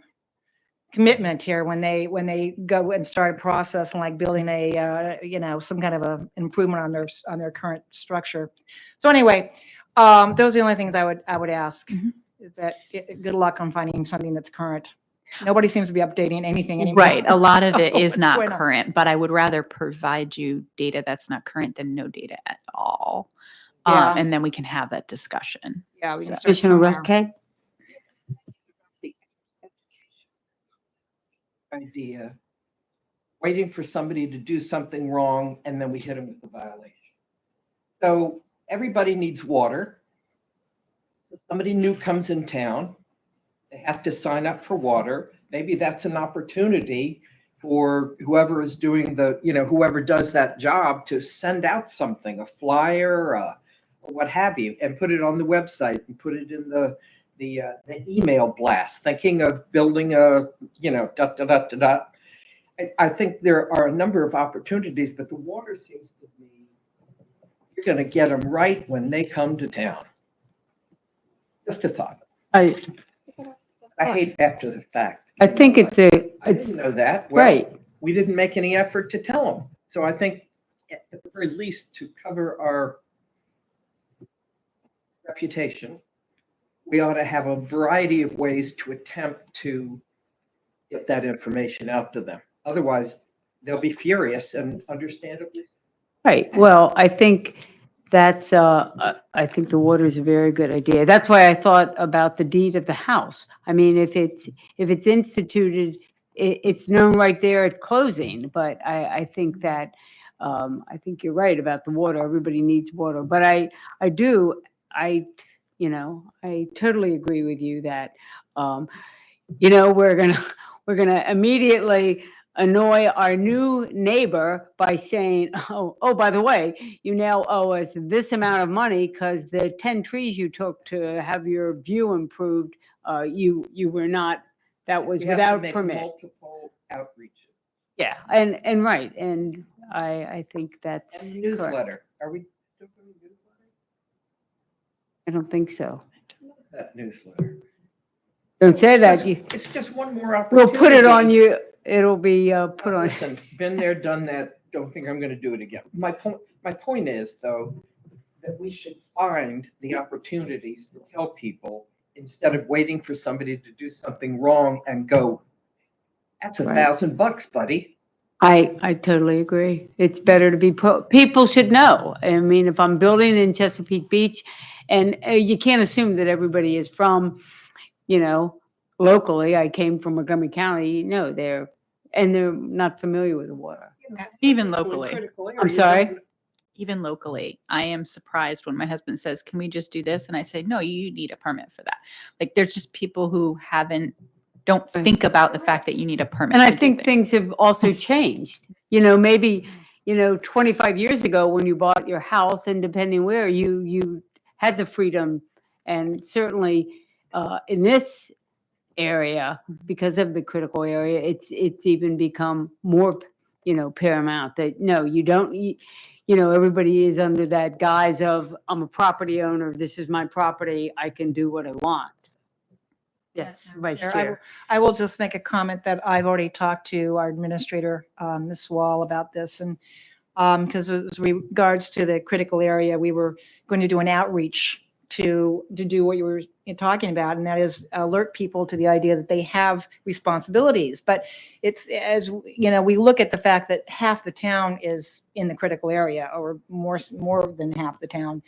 commitment here when they go and start a process and like building a some kind of a improvement on their current structure. So anyway, those are the only things I would ask. Is that good luck on finding something that's current. Nobody seems to be updating anything anymore. Right. A lot of it is What's not going on? current, but I would rather provide you data that's not current than no data at all. Yeah. And then we can have that discussion. Yeah, we can start Commissioner somewhere. Rutke? Idea, waiting for somebody to do something wrong, and then we hit them with the violation. So everybody needs water. So somebody new comes in town, they have to sign up for water. Maybe that's an opportunity for whoever is doing whoever does that job to send out something, a flyer, or what have you, and put it on the website and put it in the email blast, thinking of building a, I think there are a number of opportunities, but the water seems to be, you're going to get them right when they come to town. Just a thought. I hate after the fact. think it's I didn't know that. Well, right. we didn't make any effort to tell them. So I think at the very least, to cover our reputation, we ought to have a variety of ways to attempt to get that information out to them. Otherwise, they'll be furious, and understandably. Right. Well, I think that's, I think the water is a very good idea. That's why I thought about the deed of the house. I mean, if it's instituted it's known right there at closing, but I think that, I think you're right about the water. Everybody needs water, but I do, you know, I totally agree with you that, you know, we're gonna immediately annoy our new neighbor by saying, oh, by the way, you now owe us this amount of money because the 10 trees you took to have your view improved, you were not, that was We have to without make permit. multiple outreaches. Yeah, and right, and I think that's And correct. newsletter, are we doing a newsletter? I don't think so. That newsletter. Don't say It's that. just- You, It's just one more we'll opportunity. put it on you. It'll be put on. Listen, been there, done that, don't think I'm gonna do it again. My point is, though, that we should find the opportunities to tell people instead of waiting for somebody to do something wrong and go, that's Right. $1,000, buddy. I totally agree. It's better to be people should know. I mean, if I'm building in Chesapeake Beach, and you can't assume that everybody is from, you know, locally. I came from Montgomery County. No, they're not familiar with the water. Even People in locally. critical I'm areas sorry? don't- Even locally, I am surprised when my husband says, "Can we just do this?" And I say, "No, you need a permit for that." Like, there's just people who don't Right. think about the fact that you need a permit. And I to do think things have also changed. You know, maybe, you know, 25 years ago when you bought your house, and depending where, you had the freedom. And certainly in this area, because of the critical area, it's even become more, you know, paramount that no, you don't, you know, everybody is under that guise of, I'm a property owner, this is my property, I can do what I want. Yes, Madam Vice Chair, Chair. I will just make a comment that I've already talked to our administrator, Ms. Wall, about this. And because as regards to the critical area, we were going to do an outreach to do what you were talking about, and that is alert people to the idea that they have responsibilities. But it's, as you know, we look at the fact that half the town is in the critical area, or more than half the town.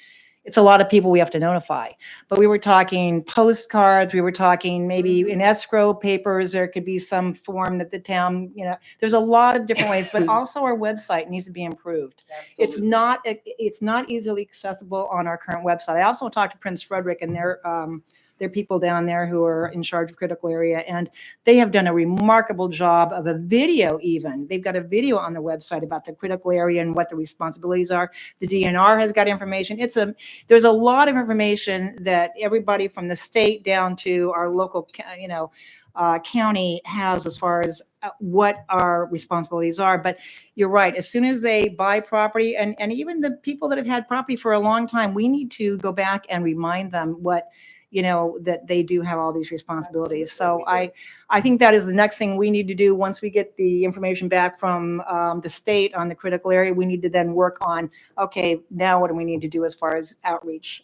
It's a lot of people we have to notify. But we were talking postcards, we were talking maybe in escrow papers, there could be some form that the town, you know, there's a lot of different ways, but also our website needs to be improved. It's not easily accessible on our current website. I also talked to Prince Frederick and their people down there who are in charge of critical area, and they have done a remarkable job of a video even. They've got a video on their website about the critical area and what the responsibilities are. The DNR has got information. There's a lot of information that everybody from the state down to our local, you know, county has as far as what our responsibilities are. But you're right, as soon as they buy property, and even the people that have had property for a long time, we need to go back and remind them what, you know, that they do have all these responsibilities. So I think that is the next thing we need to do. Once we get the information back from the state on the critical area, we need to then work on, okay, now what do we need to do as far as outreach?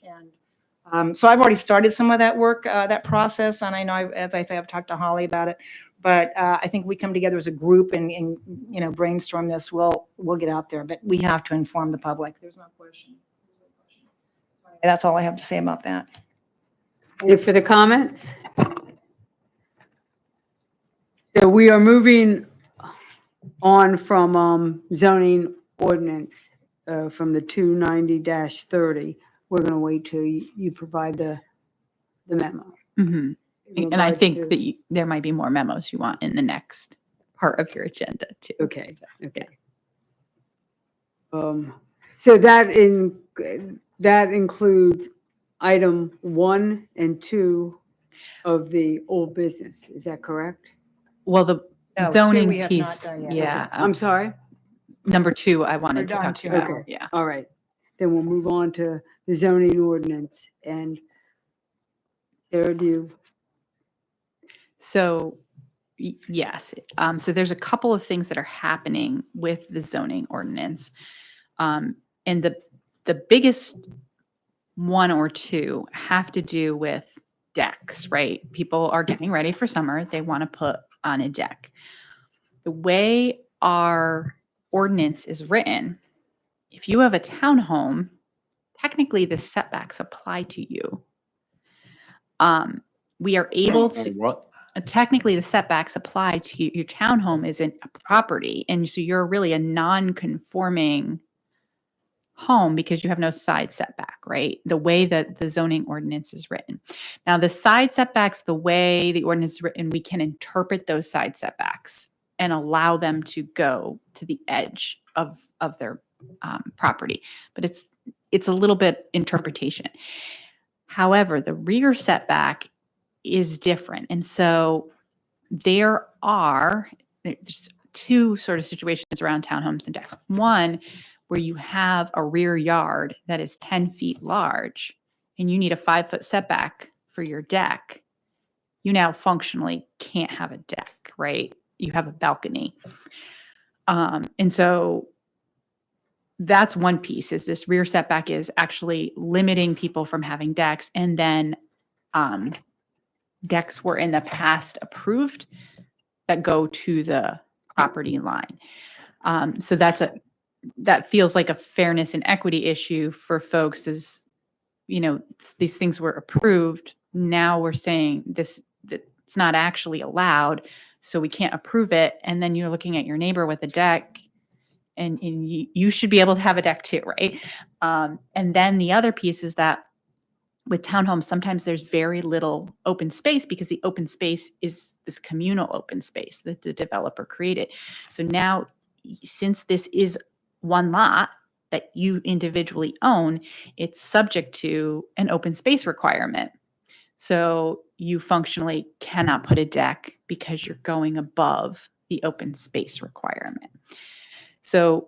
And so I've already started some of that work, that process. And I know, as I say, I've talked to Holly about it, but I think we come together as a group and you know, brainstorm this, we'll get out there, but we have to inform the public. There's no question. That's all I have to say about that. Any further comments? So we are moving on from zoning ordinance, from the 290-30. We're going to wait till you provide the memo. Mhm. in And I regards think to- that there might be more memos you want in the next part of your agenda too. Okay, okay. So that includes item 1 and 2 of the old business. Is that correct? Well, the No, two zoning we have not piece, done yet. yeah. I'm sorry? Number 2, I wanted to done talk to you two. about, Okay. yeah. All right. Then we'll move on to the zoning ordinance. And Sarah, do you? So yes, so there's a couple of things that are happening with the zoning ordinance. And the biggest one or two have to do with decks, right? People are getting ready for summer. They want to put on a deck. The way our ordinance is written, if you have a townhome, technically the setbacks apply to you. We are able to, What? technically the setbacks apply to your townhome isn't a property. And so you're really a non-conforming home because you have no side setback, right? The way that the zoning ordinance is written. Now, the side setbacks, the way the ordinance is written, we can interpret those side setbacks and allow them to go to the edge of their property. But it's a little bit interpretation. However, the rear setback is different. And so there's two sort of situations around townhomes and decks. One, where you have a rear yard that is 10 feet large and you need a 5-foot setback for your deck, you now functionally can't have a deck, right? You have a balcony. And so that's one piece, is this rear setback is actually limiting people from having decks. And then decks were in the past approved that go to the property line. So that feels like a fairness and equity issue for folks, is, these things were approved. Now we're saying that it's not actually allowed, so we can't approve it. And then you're looking at your neighbor with a deck, and you should be able to have a deck too, right? And then the other piece is that with townhomes, sometimes there's very little open space because the open space is this communal open space that the developer created. So now, since this is one lot that you individually own, it's subject to an open space requirement. So you functionally cannot put a deck because you're going above the open space requirement. So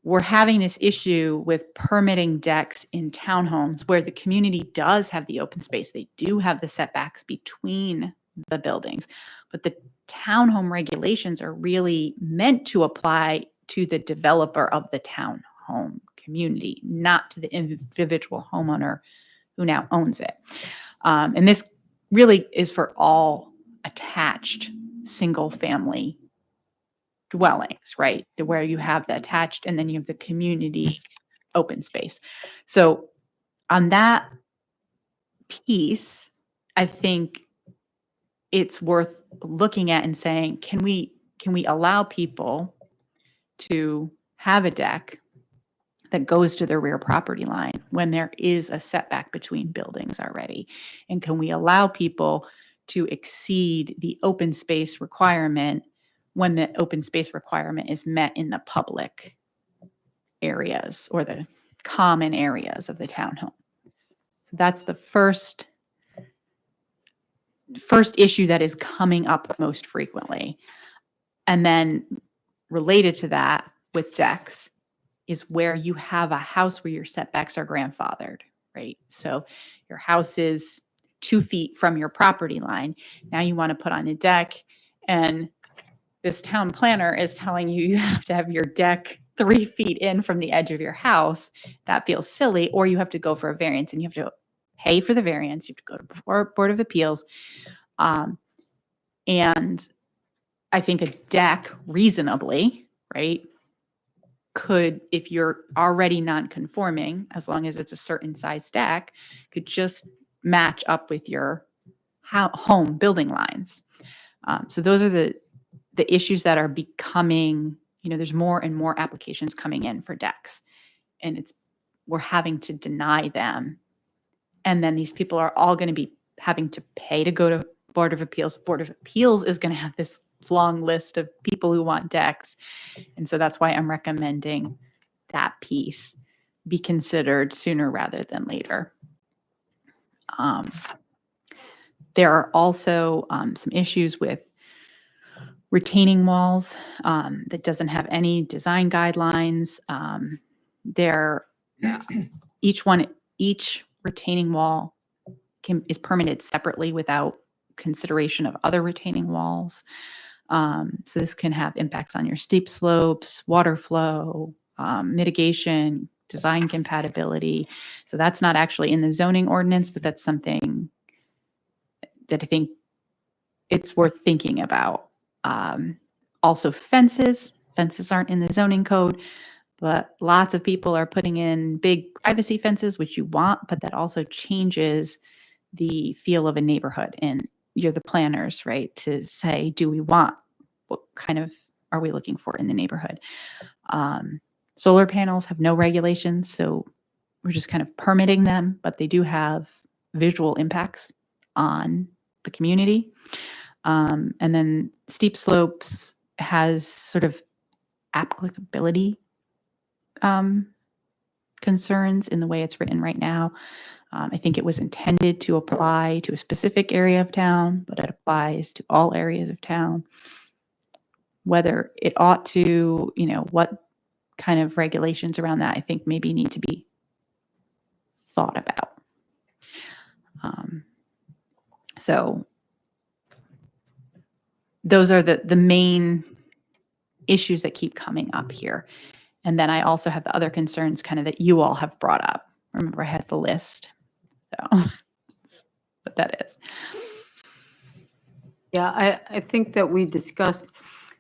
we're having this issue with permitting decks in townhomes where the community does have the open space. They do have the setbacks between the buildings, but the townhome regulations are really meant to apply to the developer of the townhome community, not to the individual homeowner who now owns it. And this really is for all attached single family dwellings, right? Where you have the attached and then you have the community open space. So on that piece, I think it's worth looking at and saying, can we allow people to have a deck that goes to their rear property line when there is a setback between buildings already? And can we allow people to exceed the open space requirement when the open space requirement is met in the public areas or the common areas of the townhome? So that's the first issue that is coming up most frequently. And then related to that with decks is where you have a house where your setbacks are grandfathered, right? So your house is 2 feet from your property line. Now you want to put on a deck, and this town planner is telling you you have to have your deck 3 feet in from the edge of your house. That feels silly. Or you have to go for a variance, and you have to pay for the variance. You have to go to Board of Appeals. And I think a deck reasonably, right, could, if you're already non-conforming, as long as it's a certain size deck, could just match up with your home building lines. So those are the issues that are becoming, there's more and more applications coming in for decks, and we're having to deny them. And then these people are all going to be having to pay to go to Board of Appeals. Board of Appeals is going to have this long list of people who want decks. And so that's why I'm recommending that piece be considered sooner rather than later. There are also some issues with retaining walls that doesn't have any design guidelines. Each retaining wall is permitted separately without consideration of other retaining walls. So this can have impacts on your steep slopes, water flow, mitigation, design compatibility. So that's not actually in the zoning ordinance, but that's something that I think it's worth thinking about. Also fences aren't in the zoning code, but lots of people are putting in big privacy fences, which you want, but that also changes the feel of a neighborhood. And you're the planners, right? To say, do we want, what kind of are we looking for in the neighborhood? Solar panels have no regulations, so we're just kind of permitting them, but they do have visual impacts on the community. And then steep slopes has sort of applicability concerns in the way it's written right now. I think it was intended to apply to a specific area of town, but it applies to all areas of town. Whether it ought to, what kind of regulations around that, I think maybe need to be thought about. So those are the main issues that keep coming up here. And then I also have the other concerns kind of that you all have brought up. Remember, I had the list. So that's what that is. Yeah, I think that we discussed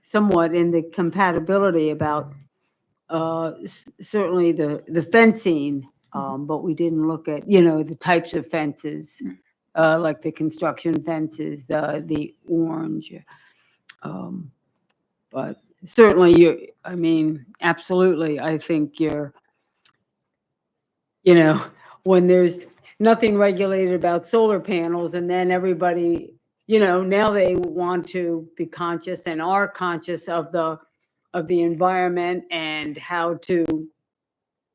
somewhat in the compatibility about certainly the fencing, but we didn't look at, the types of fences, like the construction fences, the orange. But certainly absolutely, I think when there's nothing regulated about solar panels and then everybody, now they want to be conscious and are conscious of the environment and how to,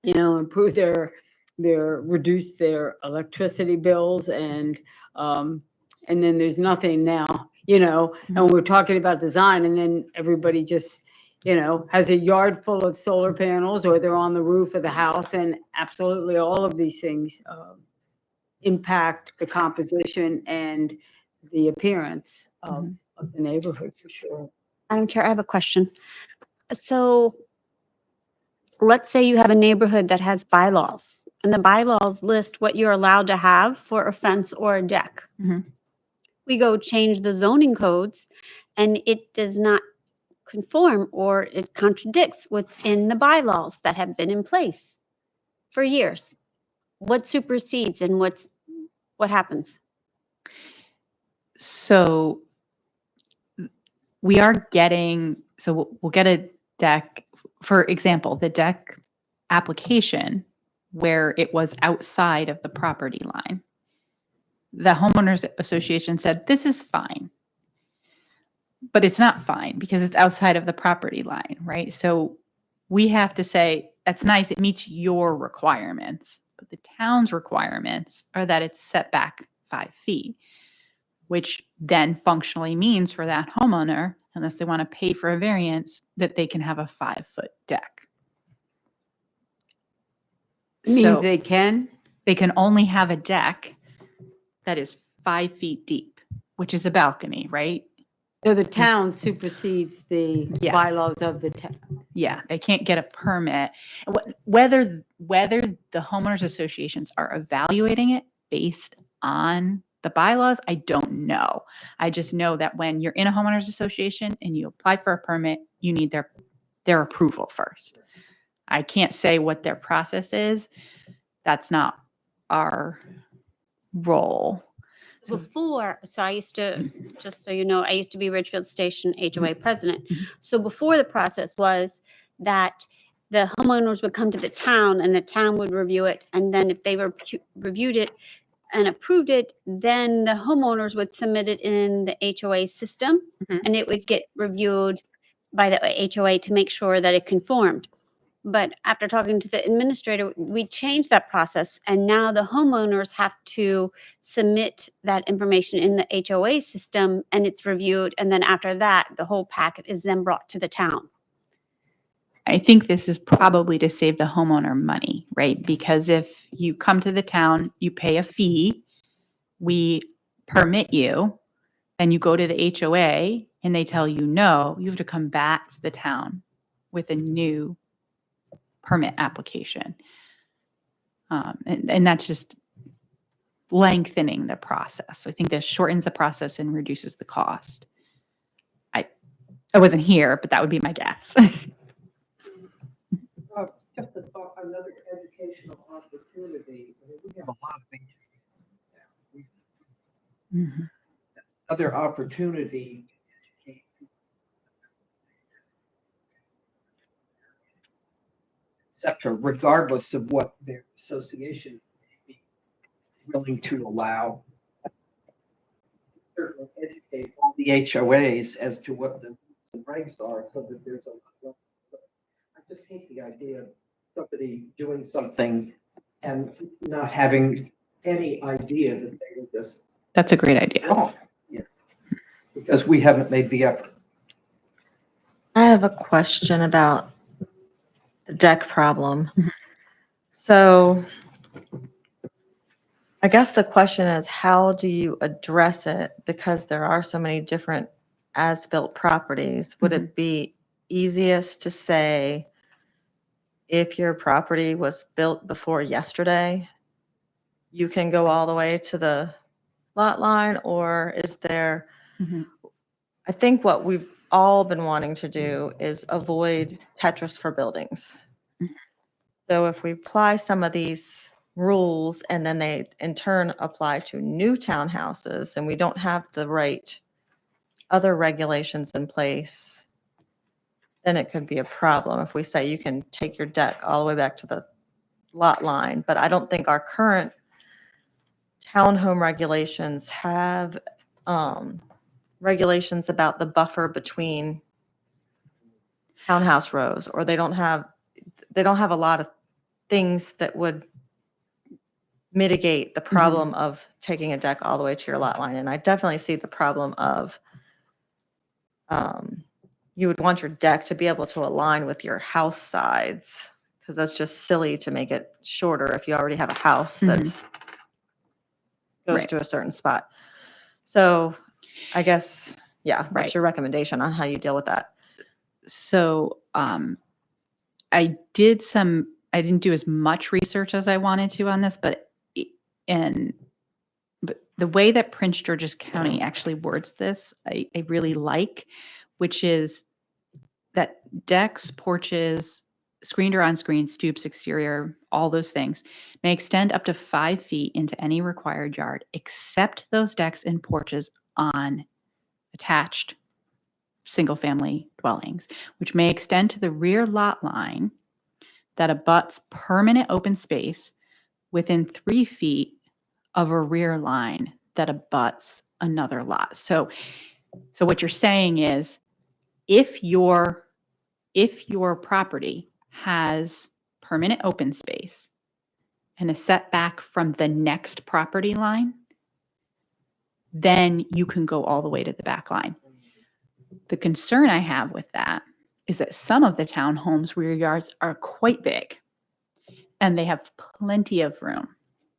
improve reduce their electricity bills and then there's nothing now, and we're talking about design and then everybody just, has a yard full of solar panels or they're on the roof of the house and absolutely all of these things impact the composition and the appearance of the neighborhood for sure. Madam Chair, I have a question. So let's say you have a neighborhood that has bylaws and the bylaws list what you're allowed to have for a fence or a deck. Mhm. We go change the zoning codes and it does not conform or it contradicts what's in the bylaws that have been in place for years. What supersedes and what happens? So we are getting, so we'll get a deck, for example, the deck application where it was outside of the property line. The homeowners association said, this is fine, but it's not fine because it's outside of the property line, right? So we have to say, that's nice, it meets your requirements, but the town's requirements are that it's set back 5 feet, which then functionally means for that homeowner, unless they want to pay for a variance, that they can have a 5-foot deck. Means So they can? they can only have a deck that is 5 feet deep, which is a balcony, right? So the town supersedes the Yeah. bylaws of the town. Yeah, they can't get a permit. Whether the homeowners associations are evaluating it based on the bylaws, I don't know. I just know that when you're in a homeowners association and you apply for a permit, you need their approval first. I can't say what their process is. That's not our role. Before, so I used to, just so you know, I used to be Ridgefield Station HOA president. Mhm. So before the process was that the homeowners would come to the town and the town would review it. And then if they reviewed it and approved it, then the homeowners would submit it in the HOA system Mhm. and it would get reviewed by the HOA to make sure that it conformed. But after talking to the administrator, we changed that process and now the homeowners have to submit that information in the HOA system and it's reviewed. And then after that, the whole packet is then brought to the town. I think this is probably to save the homeowner money, right? Because if you come to the town, you pay a fee, we permit you, then you go to the HOA and they tell you no, you have to come back to the town with a new permit application. And that's just lengthening the process. So I think this shortens the process and reduces the cost. I wasn't here, but that would be my guess. Just a thought, another educational opportunity. I mean, we have a lot of things. Mhm. other opportunity. Etc., regardless of what their association may be willing to allow. Certainly educate all the HOAs as to what the rules and regs are, so that there's a. I just hate the idea of somebody doing something and not having any idea that they were just That's a great idea. wrong. Yeah. Because we haven't made the effort. I have a question about the deck problem. Mhm. So I guess the question is, how do you address it? Because there are so many different as-built properties. Would it be easiest to say, if your property was built before yesterday, you can go all the way to the lot line? Or is there, Mhm. I think what we've all been wanting to do is avoid Tetris for buildings. Mhm. So if we apply some of these rules and then they in turn apply to new townhouses and we don't have the right other regulations in place, then it could be a problem if we say you can take your deck all the way back to the lot line. But I don't think our current townhome regulations have regulations about the buffer between townhouse rows, or they don't have a lot of things that would mitigate the problem of taking a deck all the way to your lot line. And I definitely see the problem of you would want your deck to be able to align with your house sides, because that's just silly to make it shorter if you already have a house that's goes Right. to a certain spot. So I guess, yeah, Right. what's your recommendation on how you deal with that? So I didn't do as much research as I wanted to on this, but the way that Prince George's County actually words this, I really like, which is that decks, porches, screened or unscreened, stoops, exterior, all those things may extend up to 5 feet into any required yard, except those decks and porches on attached single-family dwellings, which may extend to the rear lot line that abuts permanent open space within 3 feet of a rear line that abuts another lot. So what you're saying is, if your property has permanent open space and a setback from the next property line, then you can go all the way to the back line. The concern I have with that is that some of the townhomes' rear yards are quite big and they have plenty of room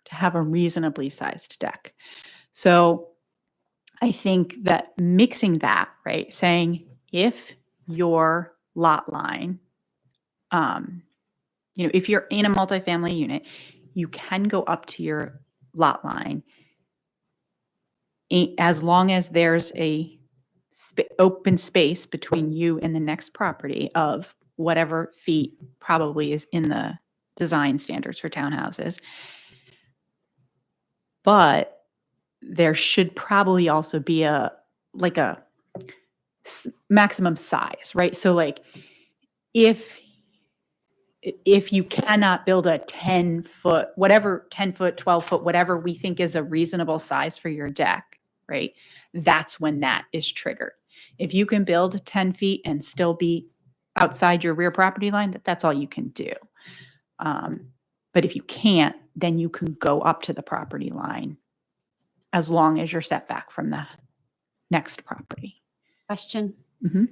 to have a reasonably sized deck. So I think that mixing that, right, saying if your lot line, if you're in a multifamily unit, you can go up to your lot line as long as there's a open space between you and the next property of whatever feet probably is in the design standards for townhouses. But there should probably also be a maximum size, right? So like if you cannot build a 10-foot, whatever, 10-foot, 12-foot, whatever we think is a reasonable size for your deck, right? That's when that is triggered. If you can build 10 feet and still be outside your rear property line, that's all you can do. But if you can't, then you can go up to the property line as long as you're set back from the next property. Question Mhm.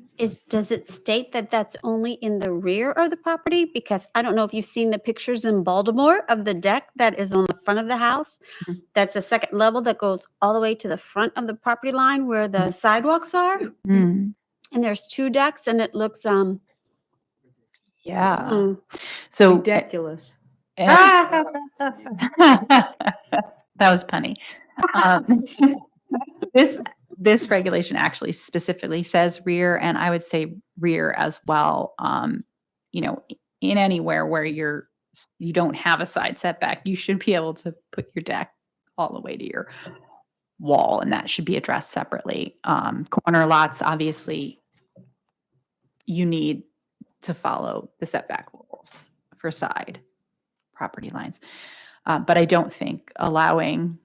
does it state that that's only in the rear of the property? Because I don't know if you've seen the pictures in Baltimore of the deck that is on the front of the house. Mhm. That's a second level that goes all the way to the front of the property line where the sidewalks are. Mm. And there's 2 decks and it looks, Yeah. mm, So Ridiculous. that was punny. This regulation actually specifically says rear, and I would say rear as well. In anywhere where you don't have a side setback, you should be able to put your deck all the way to your wall, and that should be addressed separately. Corner lots, obviously, you need to follow the setback rules for side property lines. But I don't think allowing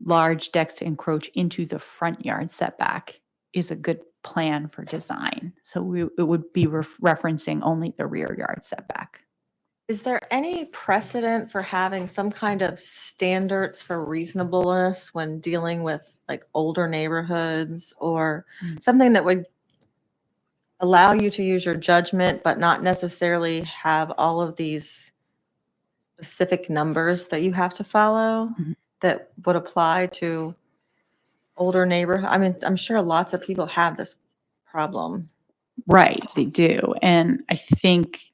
large decks to encroach into the front yard setback is a good plan for design. So it would be referencing only the rear yard setback. Is there any precedent for having some kind of standards for reasonableness when dealing with like older neighborhoods or something that would allow you to use your judgment, but not necessarily have all of these specific numbers that you have to follow Mhm. that would apply to older neighborhood? I mean, I'm sure lots of people have this problem. Right, they do. And I think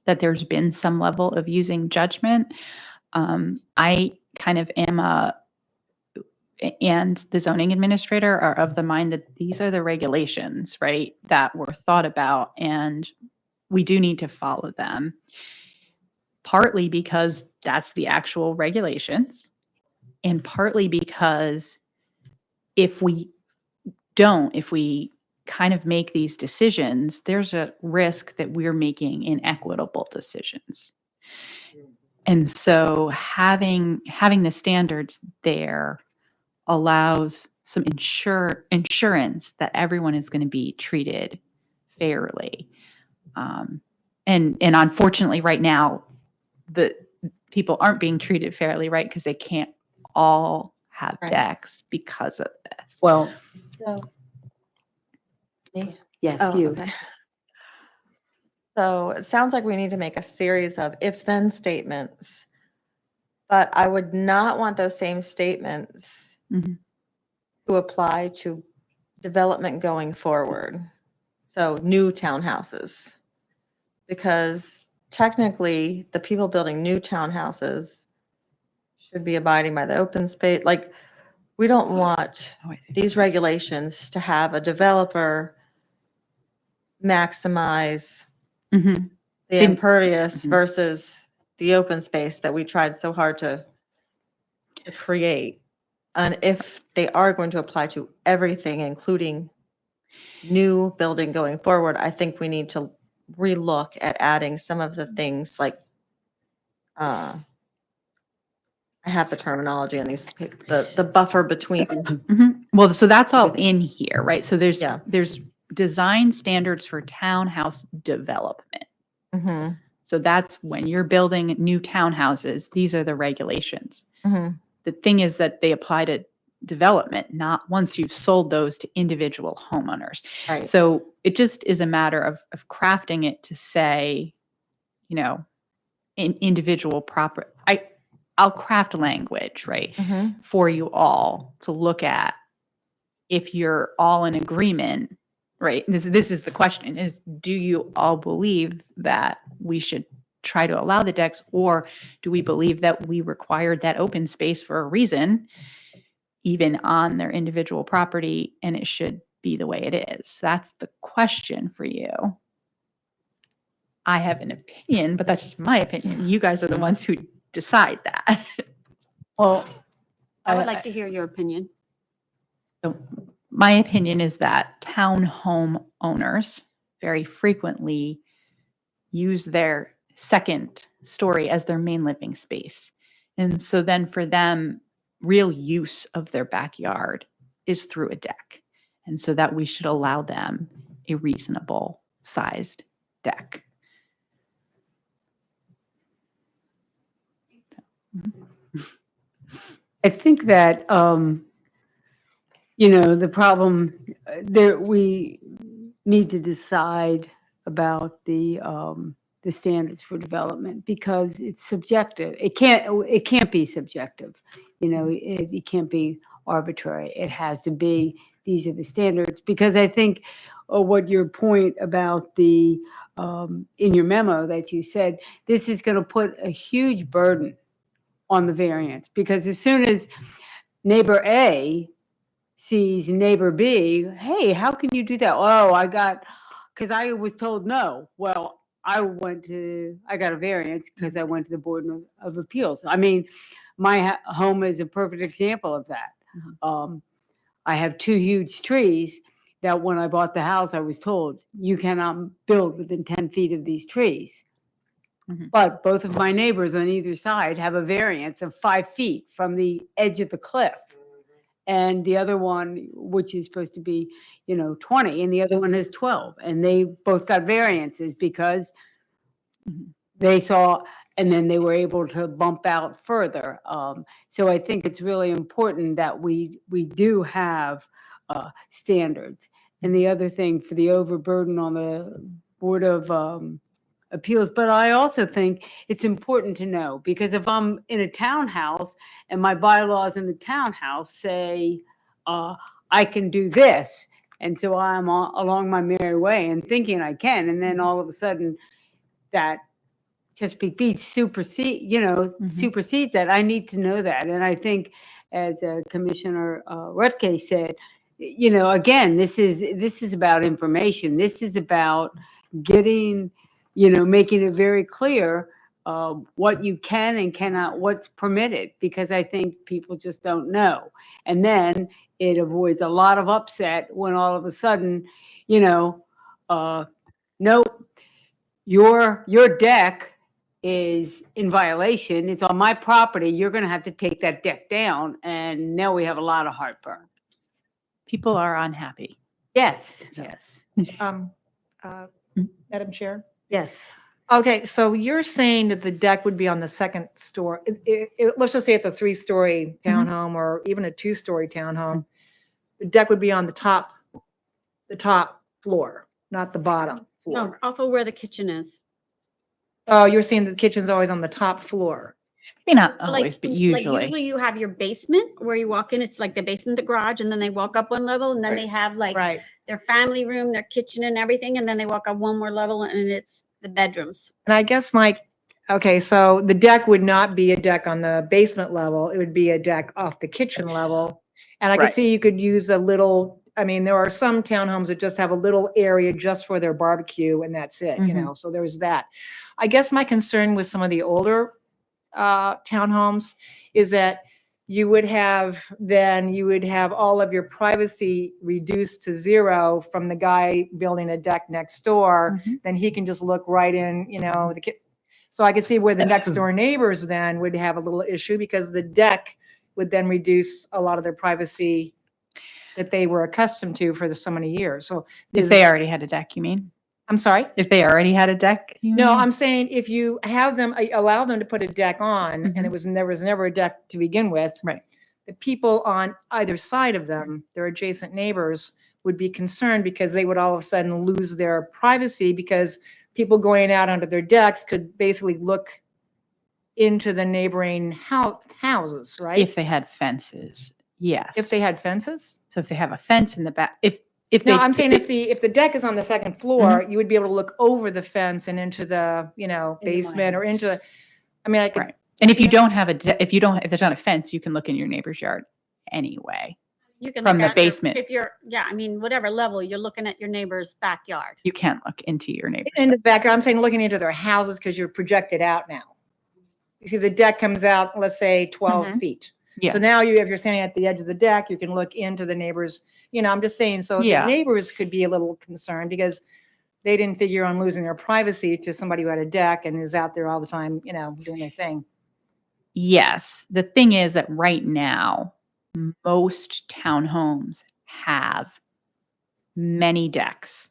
that there's been some level of using judgment. I kind of am and the zoning administrator are of the mind that these are the regulations, right, that were thought about, and we do need to follow them. Partly because that's the actual regulations, and partly because if we kind of make these decisions, there's a risk that we're making inequitable decisions. And so having the standards there allows some insurance that everyone is going to be treated fairly. And unfortunately, right now, the people aren't being treated fairly, right? Because they can't all have Right. decks because of this. Well, So, me? yes, Oh, you. okay. So it sounds like we need to make a series of if-then statements, but I would not want those same statements Mhm. to apply to development going forward. So new townhouses. Because technically, the people building new townhouses should be abiding by the open space. Like, we don't want Oh, I see. these regulations to have a developer maximize Mhm. the Didn't- impervious Mhm. versus the open space that we tried so hard to create. And if they are going to apply to everything, including new building going forward, I think we need to relook at adding some of the things like, I have the terminology on these, the buffer between, Mhm. Well, so that's all Everything. in here, right? So there's Yeah. design standards for townhouse development. Mhm, So that's when you're building new townhouses, these are the regulations. mhm, The thing is that they apply to development, not once you've sold those to individual homeowners. right. So it just is a matter of crafting it to say, you know, in individual proper. I'll craft language, right, Mhm, for you all to look at if you're all in agreement, right? This is the question: is do you all believe that we should try to allow the decks, or do we believe that we required that open space for a reason, even on their individual property, and it should be the way it is? That's the question for you. I have an opinion, but that's just my opinion. You guys are the ones who decide that. Well, I would like to hear your opinion. So my opinion is that townhome owners very frequently use their second story as their main living space. And so then for them, real use of their backyard is through a deck. And so that we should allow them a reasonable sized deck. I think that, the problem there, we need to decide about the standards for development because it's subjective. It can't be subjective. It can't be arbitrary. It has to be, these are the standards, because I think what your point about the, in your memo that you said, this is going to put a huge burden on the variance, because as soon as neighbor A sees neighbor B, hey, how can you do that? Oh, because I was told no. Well, I got a variance because I went to the Board of Appeals. I mean, my home is a perfect example of that. I have two huge trees that when I bought the house, I was told, you cannot build within 10 feet of these trees. Mhm. But both of my neighbors on either side have a variance of 5 feet from the edge of the cliff. And the other one, which is supposed to be, 20, and the other one is 12. And they both got variances because they saw, and then they were able to bump out further. So I think it's really important that we do have standards. And the other thing for the overburden on the Board of Appeals, but I also think it's important to know, because if I'm in a townhouse and my bylaws in the townhouse say I can do this, and so I'm along my merry way and thinking I can, and then all of a sudden that Chesapeake Beach supersedes that. I need to know that. And I think, as Commissioner Rutke said, again, this is about information. This is about getting, making it very clear what you can and cannot, what's permitted, because I think people just don't know. And then it avoids a lot of upset when all of a sudden, nope, your deck is in violation. It's on my property. You're going to have to take that deck down. And now we have a lot of heartburn. People are unhappy. Yes, So- yes, Madam Chair? yes. Okay, so you're saying that the deck would be on the second story. Let's just say it's a 3-story townhome or even a 2-story townhome. The deck would be on the top floor, not the bottom No, floor. off of where the kitchen is. Oh, you're saying the kitchen's always on the top floor. Maybe not Like- always, but Like usually. usually you have your basement where you walk in, it's like the basement, the garage, and then they walk up one level, and then they have like Right. their family room, their kitchen and everything, and then they walk up one more level and it's the bedrooms. And I guess okay, so the deck would not be a deck on the basement level. It would be a deck off the kitchen level. And I could Right. see you could use a little, I mean, there are some townhomes that just have a little area just for their barbecue and that's it, Mhm. so there's that. I guess my concern with some of the older townhomes is that you would have all of your privacy reduced to 0 from the guy building a deck next door. Mhm. Then he can just look right in, so I could see where the next door neighbors then would have a little issue because the deck would then reduce a lot of their privacy that they were accustomed to for so many years. So If they already had a deck, you mean? I'm sorry? If they already had a deck? You No, mean? I'm saying if you have them, allow them to put a deck on, and Mhm. there was never a deck to begin with. Right. The people on either side of them, their adjacent neighbors, would be concerned because they would all of a sudden lose their privacy because people going out onto their decks could basically look into the neighboring houses, right? If they had fences, yes. If they had fences? So if they have a fence in the back, if No, they. I'm saying if the deck is on the second floor, Mm-hmm. you would be able to look over the fence and into the, basement or into, I mean, I could, Right. And if you don't have if there's not a fence, you can look in your neighbor's yard anyway. You can From look the at your- basement. If you're, I mean, whatever level, you're looking at your neighbor's backyard. You can't look into your neighbor's in the yard. backyard, I'm saying looking into their houses because you're projected out now. You see the deck comes out, let's say 12 Mhm. feet. Yeah. So now if you're standing at the edge of the deck, you can look into the neighbors, I'm just saying, so the Yeah. neighbors could be a little concerned because they didn't figure on losing their privacy to somebody who had a deck and is out there all the time, doing their thing. Yes. The thing is that right now, most townhomes have many decks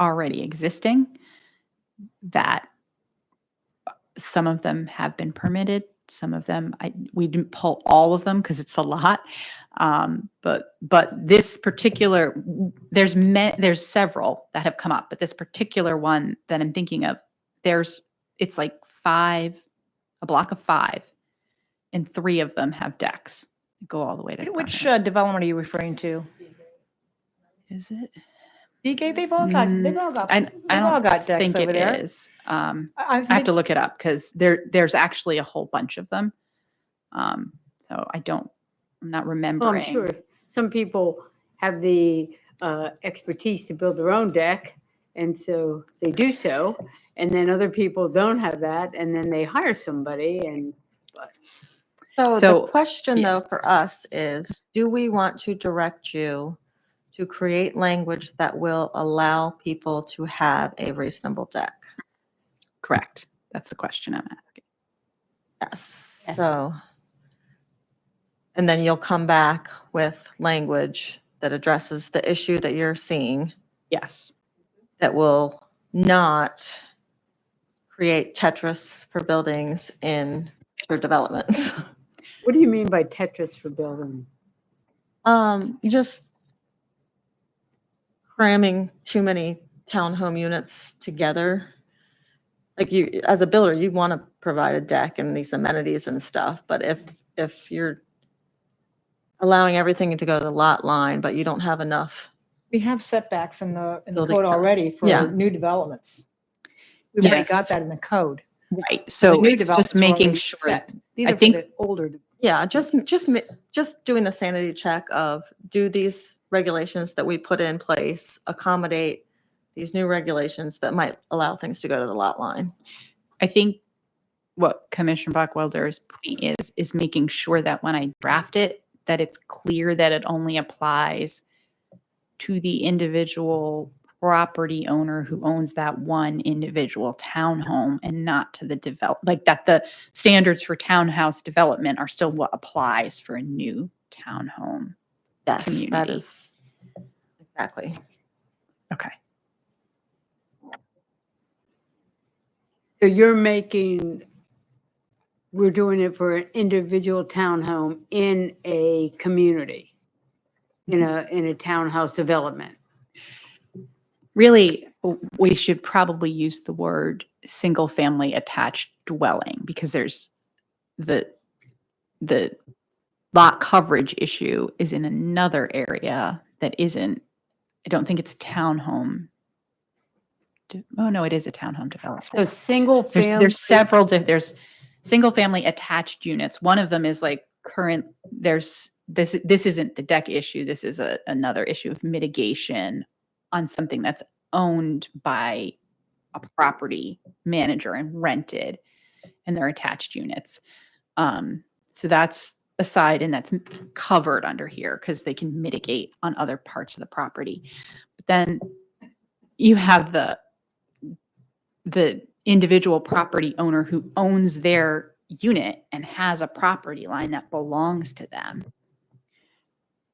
already existing that some of them have been permitted. Some of them, we didn't pull all of them because it's a lot. But this particular, there's several that have come up, but this particular one that I'm thinking of, it's like a block of 5, and 3 of them have decks. Go all the way to. the Which front. development are you referring to? Is it? Seagate, they've all got I all don't got decks think over it there. is. I have to look it up because there's actually a whole bunch of them. So I'm not Well, remembering. I'm sure some people have the expertise to build their own deck, and so they do so. And then other people don't have that, and then they hire somebody. So So, the question yeah. though for us is, do we want to direct you to create language that will allow people to have a reasonable deck? Correct. That's the question I'm asking. Yes. Yes. So, and then you'll come back with language that addresses the issue that you're seeing Yes. that will not create Tetris for buildings in your developments. What do you mean by Tetris for building? Just cramming too many townhome units together. Like you, as a builder, you want to provide a deck and these amenities and stuff, but if you're allowing everything to go to the lot line, but you don't have enough, We have setbacks in the Building code size. already for Yeah. new developments. We've already Yes. got that in the code. Right. The So new it's developments just are making already sure. set. These I are for think- the older. yeah, just doing the sanity check of, do these regulations that we put in place accommodate these new regulations that might allow things to go to the lot line? I think what Commissioner Buckwalter's point is making sure that when I draft it, that it's clear that it only applies to the individual property owner who owns that one individual townhome and not to the like that the standards for townhouse development are still what applies for a new townhome. Yes, that Community. is exactly. Okay. So we're doing it for an individual townhome in a community, in a townhouse development. Really, we should probably use the word single family attached dwelling because there's the lot coverage issue is in another area that isn't, I don't think it's a townhome. Oh, no, it is a townhome So development. single family. There's several, there's single family attached units. One of them is like this isn't the deck issue. This is another issue of mitigation on something that's owned by a property manager and rented, and they're attached units. So that's aside, and that's covered under here because they can mitigate on other parts of the property. But then you have the individual property owner who owns their unit and has a property line that belongs to them.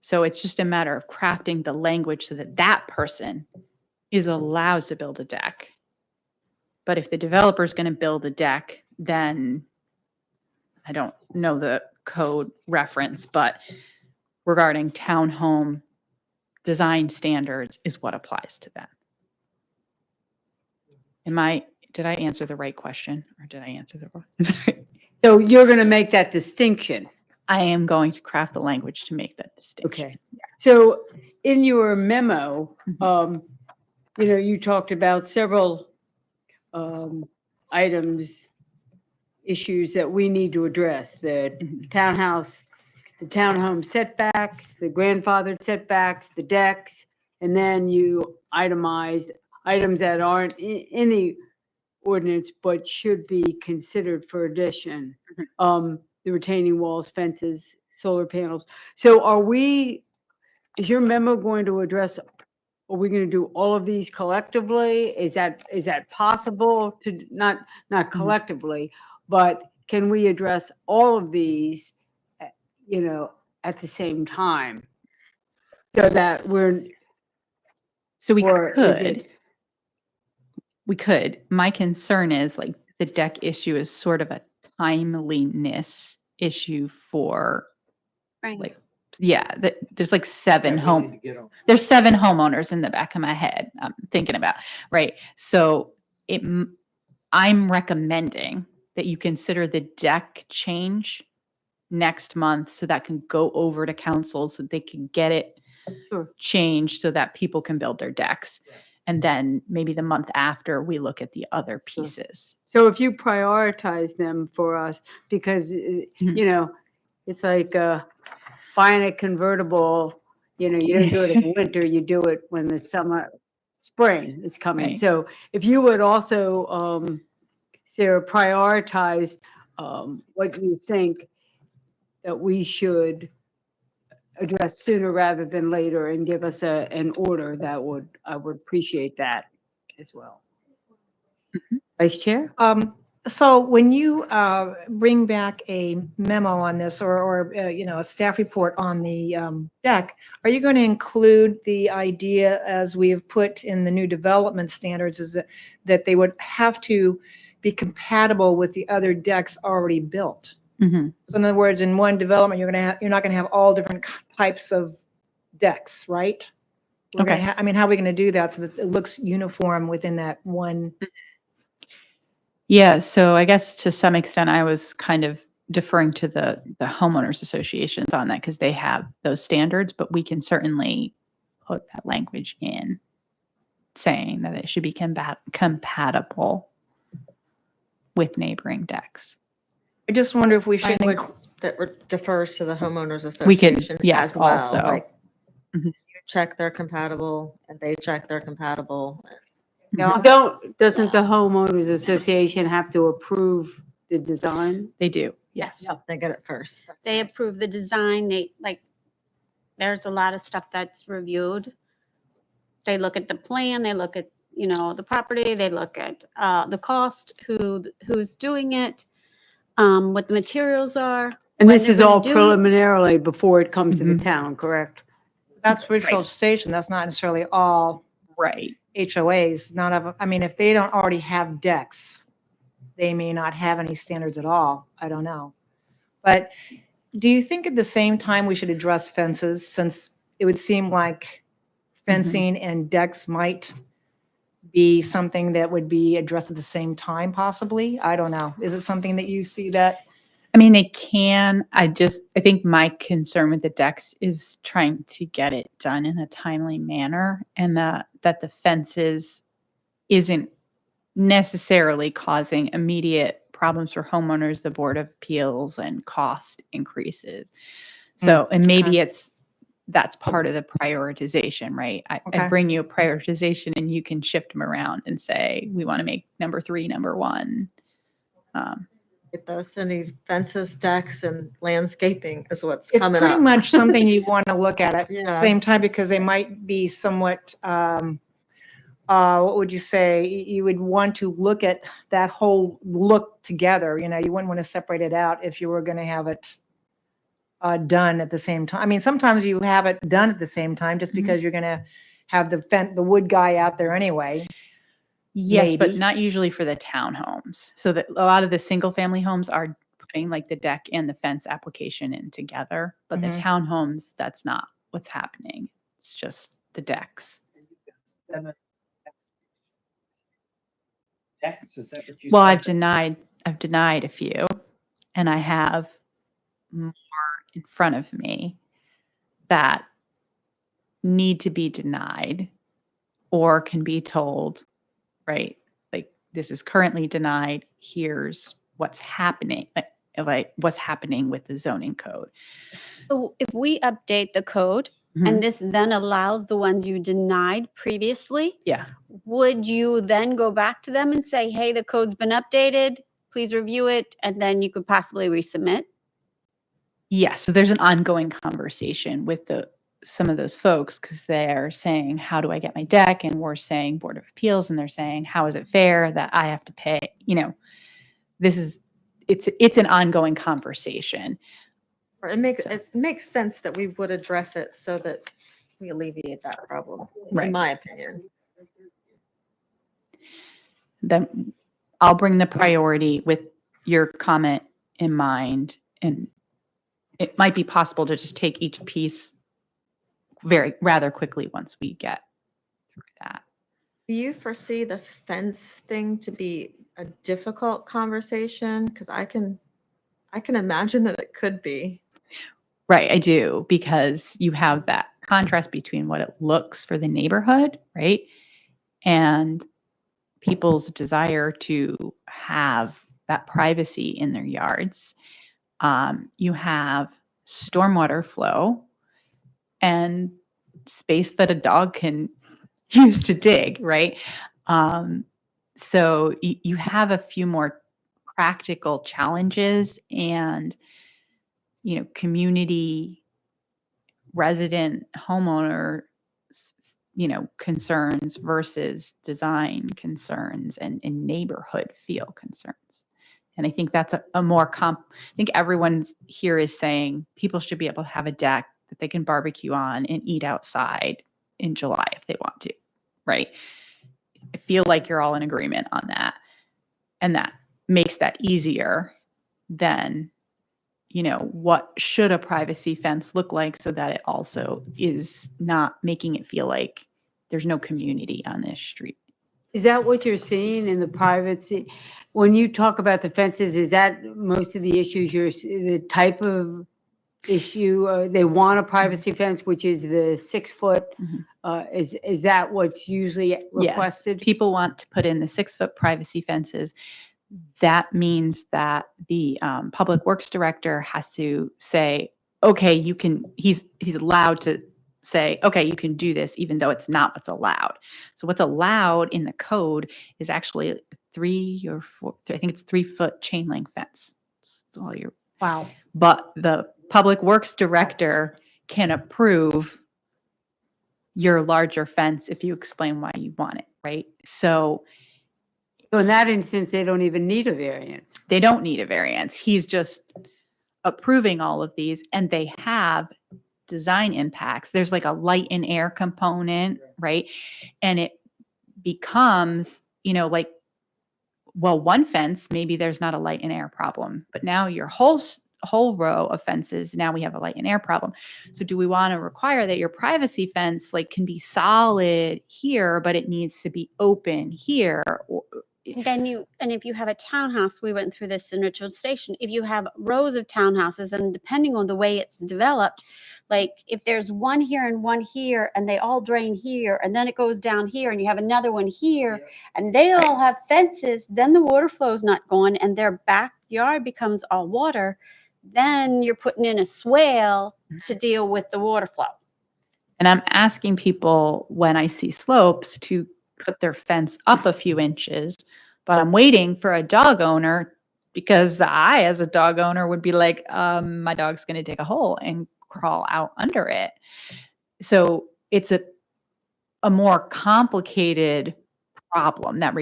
So it's just a matter of crafting the language so that that person is allowed to build a deck. But if the developer is going to build a deck, then I don't know the code reference, but regarding townhome design standards is what applies to them. Did I answer the right question or did I answer the wrong? Sorry. So you're going to make that distinction. I am going to craft the language to make that distinction. Okay. So in your memo, Mhm. You talked about several items, issues that we need to address, the Mhm. the townhome setbacks, the grandfathered setbacks, the decks, and then you itemized items that aren't in the ordinance but should be considered for addition. The retaining walls, fences, solar panels. So is your memo going to address, are we going to do all of these collectively? Is that possible to not collectively, but can we address all of these, at the same time? So that So we or is could. it- We could. My concern is like the deck issue is sort of a timeliness issue for Right. like, yeah, there's like there's 7 homeowners in the back of my head I'm thinking about, right? So I'm recommending that you consider the deck change next month so that can go over to council so they can get it Sure. changed so that people can build their decks. And then maybe the month after we look at the other pieces. So if you prioritize them for us, because, it's like buying a convertible, you don't do it in winter, you do it when the spring is coming. Right. So if you would also, Sarah, prioritize what you think that we should address sooner rather than later and give us an order, I would appreciate that as well. Vice Chair? So when you bring back a memo on this or a staff report on the deck, are you going to include the idea, as we have put in the new development standards, is that they would have to be compatible with the other decks already built? Mhm. So in other words, in one development, you're not going to have all different types of decks, right? We're gonna Okay. I mean, how are we going to do that so that it looks uniform within that one? Yeah, so I guess to some extent, I was kind of deferring to the homeowners associations on that because they have those standards, but we can certainly put that language in saying that it should be compatible with neighboring decks. I just wonder if we should. Language that defers to the homeowners We could, association yes, as well. also. Like, Mhm. you check they're compatible and they check they're compatible. No, Doesn't the homeowners association have to approve the design? They do, yes. They get it first. That's They right. approve the design, there's a lot of stuff that's reviewed. They look at the plan, they look at, the property, they look at the cost, who's doing it, what the materials are. And when this they're is gonna all do it. preliminarily before it comes to the Mhm. town, correct? that's Ridgefield Station. That's not necessarily all Right. HOAs. None of them. I mean, if they don't already have decks, they may not have any standards at all. I don't know. But do you think at the same time we should address fences, since it would seem like fencing and decks might be something that would be addressed at the same time possibly? I don't know. Is it something that you see that? I mean, they can. I think my concern with the decks is trying to get it done in a timely manner and that the fences isn't necessarily causing immediate problems for homeowners, the Board of Appeals, and cost increases. So, and maybe that's part of the prioritization, right? I Okay. bring you a prioritization and you can shift them around and say, we want to make number 3, number 1. Get those cities, fences, decks, and landscaping is what's It's coming pretty up. much something you want to look at the Yeah. same time because they might be somewhat, what would you say? You would want to look at that whole look together. You wouldn't want to separate it out if you were going to have it done at the same time. I mean, sometimes you have it done at the same time just Mhm. because you're going to have the wood guy out there anyway. Yes, but Maybe. not usually for the townhomes. So that a lot of the single family homes are putting like the deck and the fence application in together, but the Mhm. townhomes, that's not what's happening. It's just the decks. Decks, is that what you Well, said? I've denied a few, and I have more in front of me that need to be denied or can be told, right? Like this is currently denied. Here's what's happening, like what's happening with the zoning code. So if we update the code Mhm. and this then allows the ones you denied previously, Yeah. would you then go back to them and say, hey, the code's been updated, please review it, and then you could possibly resubmit? Yes. So there's an ongoing conversation with some of those folks because they're saying, how do I get my deck? And we're saying Board of Appeals, and they're saying, how is it fair that I have to pay? It's an ongoing conversation. It makes sense that we would address it so that we alleviate that problem, Right. in my opinion. Then I'll bring the priority with your comment in mind. And it might be possible to just take each piece rather quickly once we get through that. Do you foresee the fence thing to be a difficult conversation? Because I can imagine that it could be. Right, I do, because you have that contrast between what it looks for the neighborhood, right? And people's desire to have that privacy in their yards. You have stormwater flow and space that a dog can use to dig, right? So you have a few more practical challenges, and community resident homeowner, concerns versus design concerns and neighborhood feel concerns. And I think that's I think everyone here is saying people should be able to have a deck that they can barbecue on and eat outside in July if they want to, right? I feel like you're all in agreement on that. And that makes that easier than, what should a privacy fence look like so that it also is not making it feel like there's no community on this street. Is that what you're seeing in the privacy? When you talk about the fences, is that most of the issues the type of issue? They want a privacy fence, which is the 6 foot. Mhm. Is that what's usually requested? People want to put in the 6-foot privacy fences. That means that the public works director has to say, okay, he's allowed to say, okay, you can do this, even though it's not what's allowed. So what's allowed in the code is actually 3 or 4, I think it's 3-foot chain link fence. It's all your, Wow. but the public works director can approve your larger fence if you explain why you want it, right? So in that instance, they don't even need a variance. they don't need a variance. He's just approving all of these, and they have design impacts. There's like a light and air component, right? And it becomes, one fence, maybe there's not a light and air problem, but now your whole row of fences, now we have a light and air problem. So do we want to require that your privacy fence can be solid here, but it needs to be open here? And if you have a townhouse, we went through this in Richfield Station. If you have rows of townhouses, and depending on the way it's developed, if there's one here and one here, and they all drain here, and then it goes down here, and you have another one here, and they all have fences, then the water flow is not going, and their backyard becomes all water. Then you're putting in a swale to deal with the water flow. And I'm asking people when I see slopes to put their fence up a few inches, but I'm waiting for a dog owner, because I, as a dog owner, would be like, my dog's going to dig a hole and crawl out under it. So it's a more complicated problem that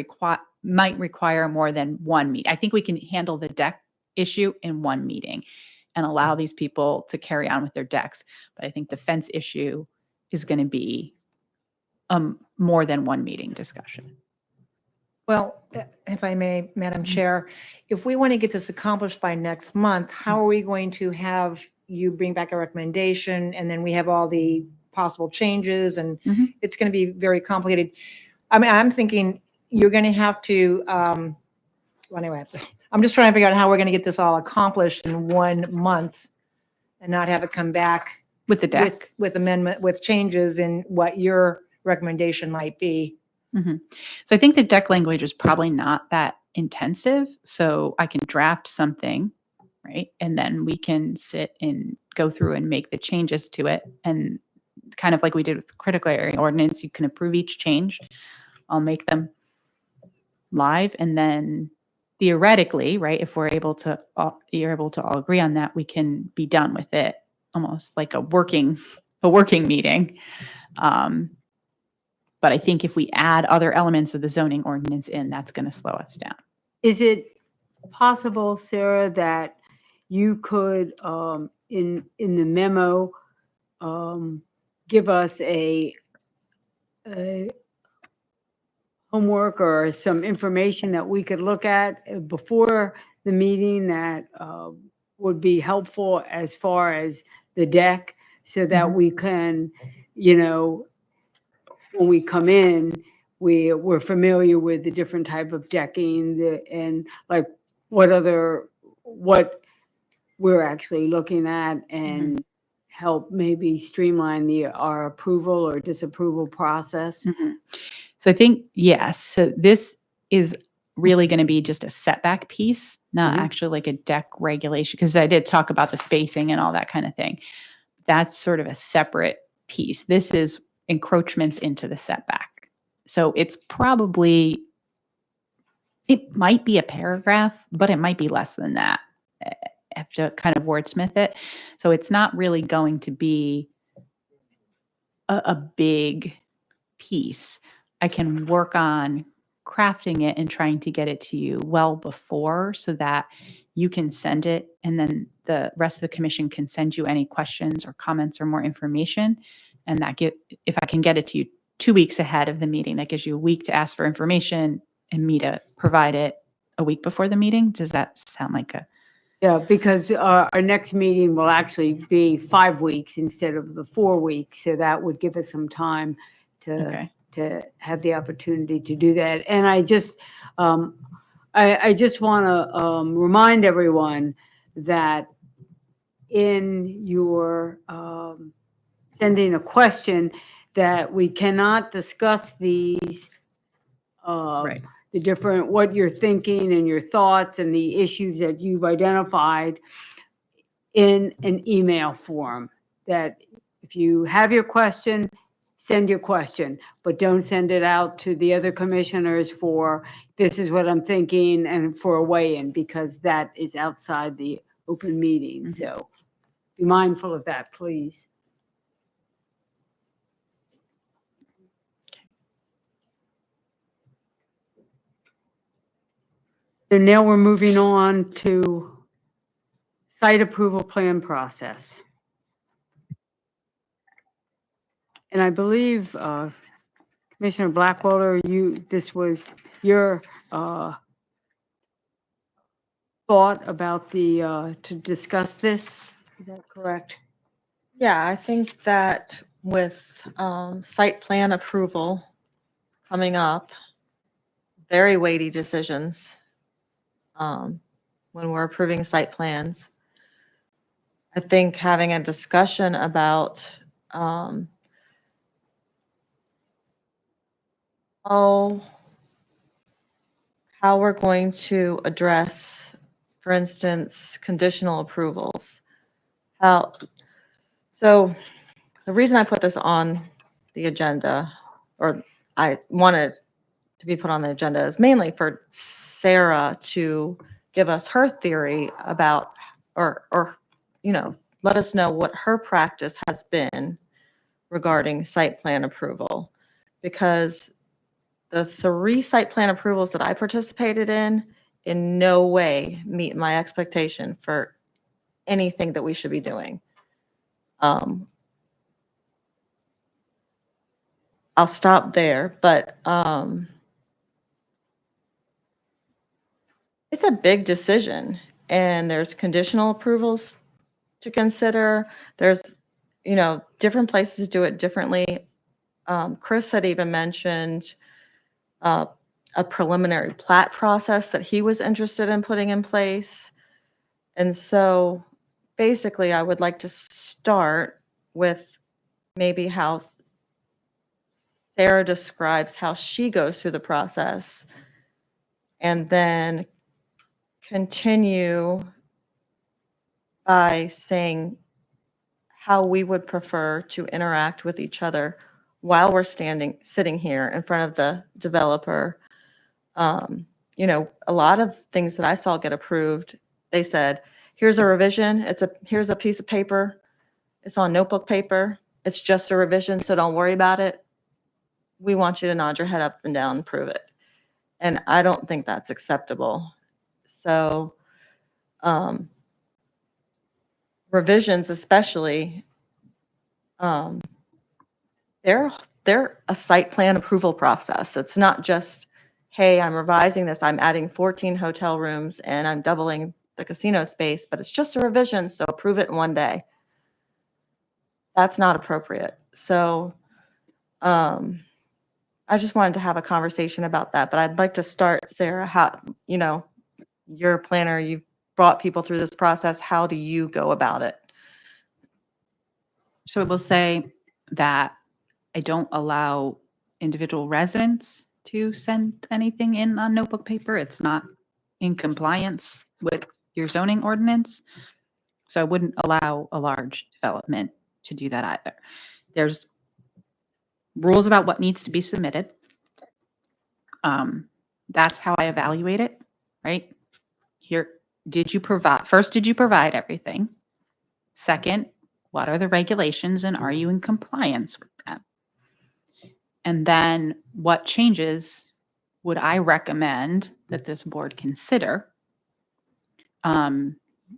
might require more than one meeting. I think we can handle the deck issue in one meeting and allow these people to carry on with their decks. But I think the fence issue is going to be more than one meeting discussion. Well, if I may, Madam Chair, if we want to get this accomplished by next month, how are we going to have you bring back a recommendation, and then we have all the possible changes, and Mhm. it's going to be very complicated. I mean, I'm thinking you're going to have to, well, anyway, I'm just trying to figure out how we're going to get this all accomplished in 1 month and not have it come back With the deck. with amendment, with changes in what your recommendation might be. Mhm. So I think the deck language is probably not that intensive. So I can draft something, right? And then we can sit and go through and make the changes to it. And kind of like we did with the critical area ordinance, you can approve each change. I'll make them live. And then theoretically, right, if you're able to all agree on that, we can be done with it, almost like a working meeting. But I think if we add other elements of the zoning ordinance in, that's going to slow us down. Is it possible, Sarah, that you could, in the memo, give us a homework or some information that we could look at before the meeting that would be helpful as far as the deck, so that we can, when we come in, we're familiar with the different type of decking and what we're actually looking at, and help maybe streamline our approval or disapproval process. Mhm. So I think, yes, so this is really going to be just a setback piece, not Mhm. actually like a deck regulation, because I did talk about the spacing and all that kind of thing. That's sort of a separate piece. This is encroachments into the setback. So it might be a paragraph, but it might be less than that. have to kind of wordsmith it. So it's not really going to be a big piece. I can work on crafting it and trying to get it to you well before so that you can send it and then the rest of the commission can send you any questions or comments or more information. And if I can get it to you 2 weeks ahead of the meeting, that gives you a week to ask for information and me to provide it a week before the meeting. Does that sound like a? Yeah, because our next meeting will actually be 5 weeks instead of the 4 weeks. So that would give us some time Okay. to have the opportunity to do that. And I just want to remind everyone that in your sending a question, that we cannot discuss these Right. the different, what you're thinking and your thoughts and the issues that you've identified in an email form. That if you have your question, send your question, but don't send it out to the other commissioners for, this is what I'm thinking, and for a weigh-in, because that is outside the open meeting. Mhm. So be mindful of that, please. So now we're moving on to site approval plan process. And I believe Commissioner Blackwelder, this was your thought about to discuss this. Is that correct? Yeah, I think that with site plan approval coming up, very weighty decisions when we're approving site plans. I think having a discussion about how we're going to address, for instance, conditional approvals. So the reason I put this on the agenda, or I wanted to be put on the agenda, is mainly for Sarah to give us her theory about, or let us know what her practice has been regarding site plan approval. Because the 3 site plan approvals that I participated in no way meet my expectation for anything that we should be doing. I'll stop there, but it's a big decision, and there's conditional approvals to consider. There's, different places do it differently. Chris had even mentioned a preliminary plat process that he was interested in putting in place. And so basically, I would like to start with maybe how Sarah describes how she goes through the process, and then continue by saying how we would prefer to interact with each other while we're sitting here in front of the developer. A lot of things that I saw get approved, they said, here's a revision. Here's a piece of paper. It's on notebook paper. It's just a revision, so don't worry about it. We want you to nod your head up and down and prove it. And I don't think that's acceptable. So revisions especially, they're a site plan approval process. It's not just, hey, I'm revising this, I'm adding 14 hotel rooms and I'm doubling the casino space, but it's just a revision, so approve it in one day. That's not appropriate. So I just wanted to have a conversation about that, but I'd like to start, Sarah, how, you're a planner, you've brought people through this process. How do you go about it? So it will say that I don't allow individual residents to send anything in on notebook paper. It's not in compliance with your zoning ordinance. So I wouldn't allow a large development to do that either. There's rules about what needs to be submitted. That's how I evaluate it, right? Here, did you provide, first, did you provide everything? Second, what are the regulations and are you in compliance with them? And then what changes would I recommend that this board consider?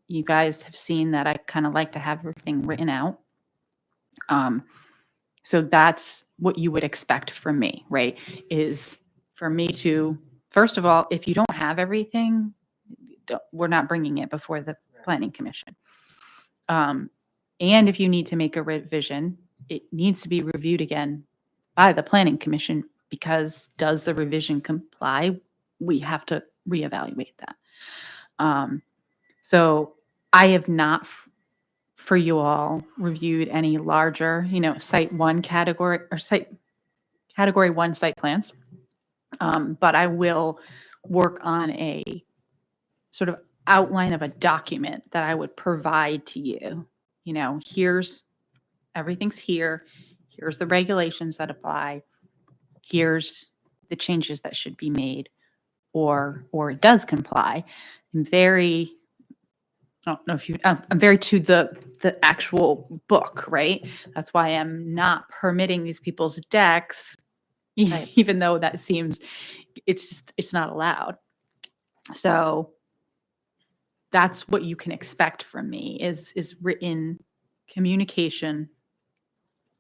You guys have seen that I kind of like to have everything written out. So that's what you would expect from me, right? Is for me to, first of all, if you don't have everything, we're not bringing it before the planning commission. And if you need to make a revision, it needs to be reviewed again by the planning commission, because does the revision comply? We have to reevaluate that. So I have not for you all reviewed any larger, site one category or category one site plans. But I will work on a sort of outline of a document that I would provide to you. Here's everything's here. Here's the regulations that apply. Here's the changes that should be made, or it does comply. I'm very to the actual book, right? That's why I'm not permitting these people's decks, Right. even though that seems, it's not allowed. So that's what you can expect from me is written communication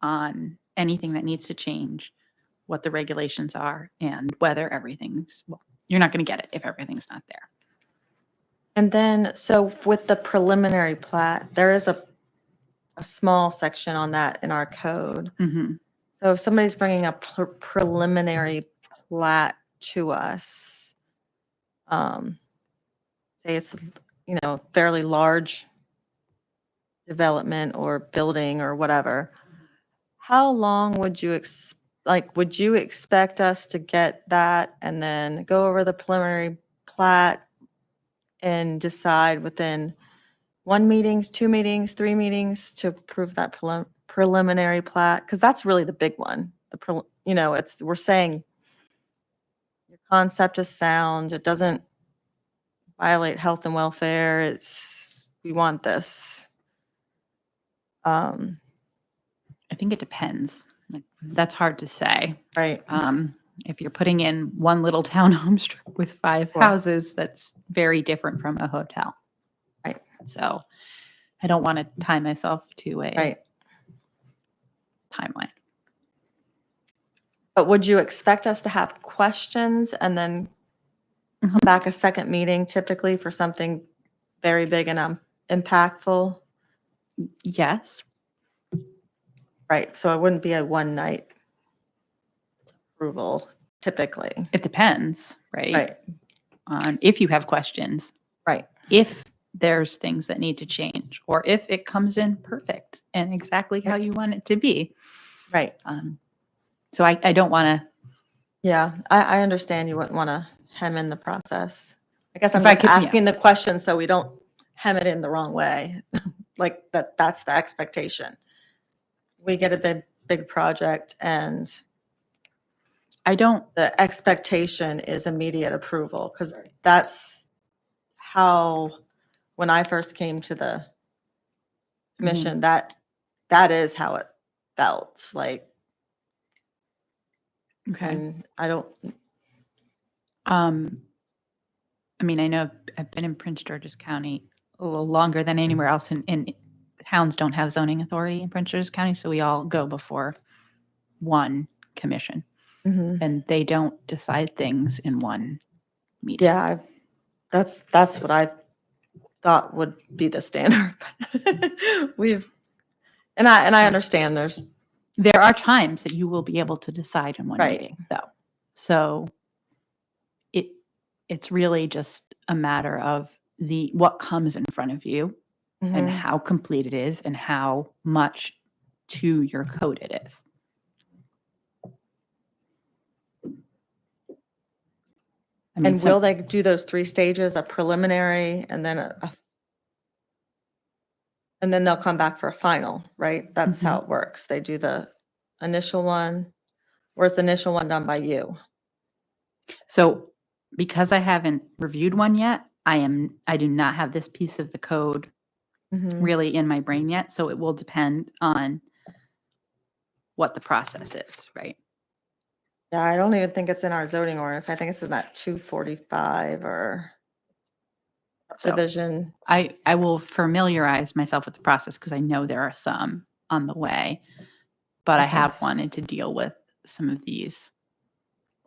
on anything that needs to change, what the regulations are, and whether everything's, well, you're not going to get it if everything's not there. And then, so with the preliminary plat, there is a small section on that in our code. Mhm. So if somebody's bringing a preliminary plat to us, say it's, fairly large development or building or whatever, how long would you would you expect us to get that and then go over the preliminary plat and decide within 1 meeting, 2 meetings, 3 meetings to approve that preliminary plat? Because that's really the big one. We're saying your concept is sound. It doesn't violate health and welfare. We want this. I think it depends. Like, that's hard to say. Right. If you're putting in one little townhome strip with 5 Sure. houses, that's very different from a hotel. Right. So I don't want to tie myself to a Right. timeline. But would you expect us to have questions and then come Mhm. back a second meeting typically for something very big and impactful? Yes. Right. So it wouldn't be a one night approval typically. It depends, right? Right. On if you have questions, Right. if there's things that need to change, or if it comes in perfect and exactly how you want it to be. Right. So I don't want to. Yeah. I understand you wouldn't want to hem in the process. I guess I'm If I just could- yeah. asking the question so we don't hem it in the wrong way. Like that's the expectation. We get a big project and I don't. the expectation is immediate approval because that's how, when I first came to the commission, that is how it felt like. Okay. And I don't, I mean, I know I've been in Prince George's County a little longer than anywhere else, and towns don't have zoning authority in Prince George's County, so we all go before one commission, mhm. and they don't decide things in one meeting. Yeah, that's what I thought would be the standard. And I understand There are times that you will be able to decide in one Right. meeting, though. So it's really just a matter of what comes in front of you and mhm. how complete it is and how much to your code it is. I mean, And will they do those 3 stages, a preliminary and then and then they'll come back for a final, right? That's how it works. They do the initial one, or is the initial one done by you? So because I haven't reviewed one yet, I do not have this piece of the code Mhm. really in my brain yet, so it will depend on what the process is, right? Yeah, I don't even think it's in our zoning ordinance. I think it's in that 245 or So division. I will familiarize myself with the process because I know there are some on the way, but I Okay. have wanted to deal with some of these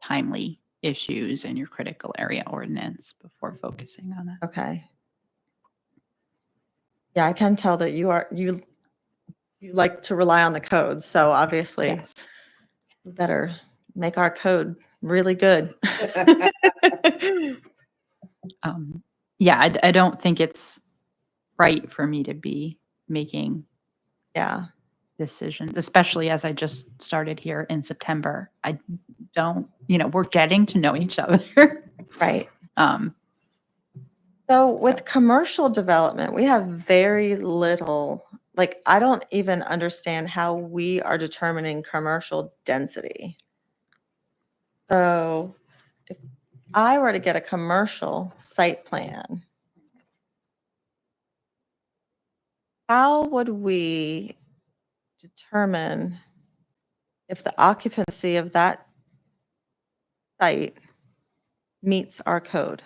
timely issues in your critical area ordinance before focusing on it. Okay. Yeah, I can tell that you like to rely on the code, so obviously Yes. we better make our code really good. Yeah, I don't think it's right for me to be making Yeah, decisions, especially as I just started here in September. I don't, we're getting to know each other. right. Um, So with commercial development, we have very little, like, I don't even understand how we are determining commercial density. So if I were to get a commercial site plan, how would we determine if the occupancy of that site meets our code?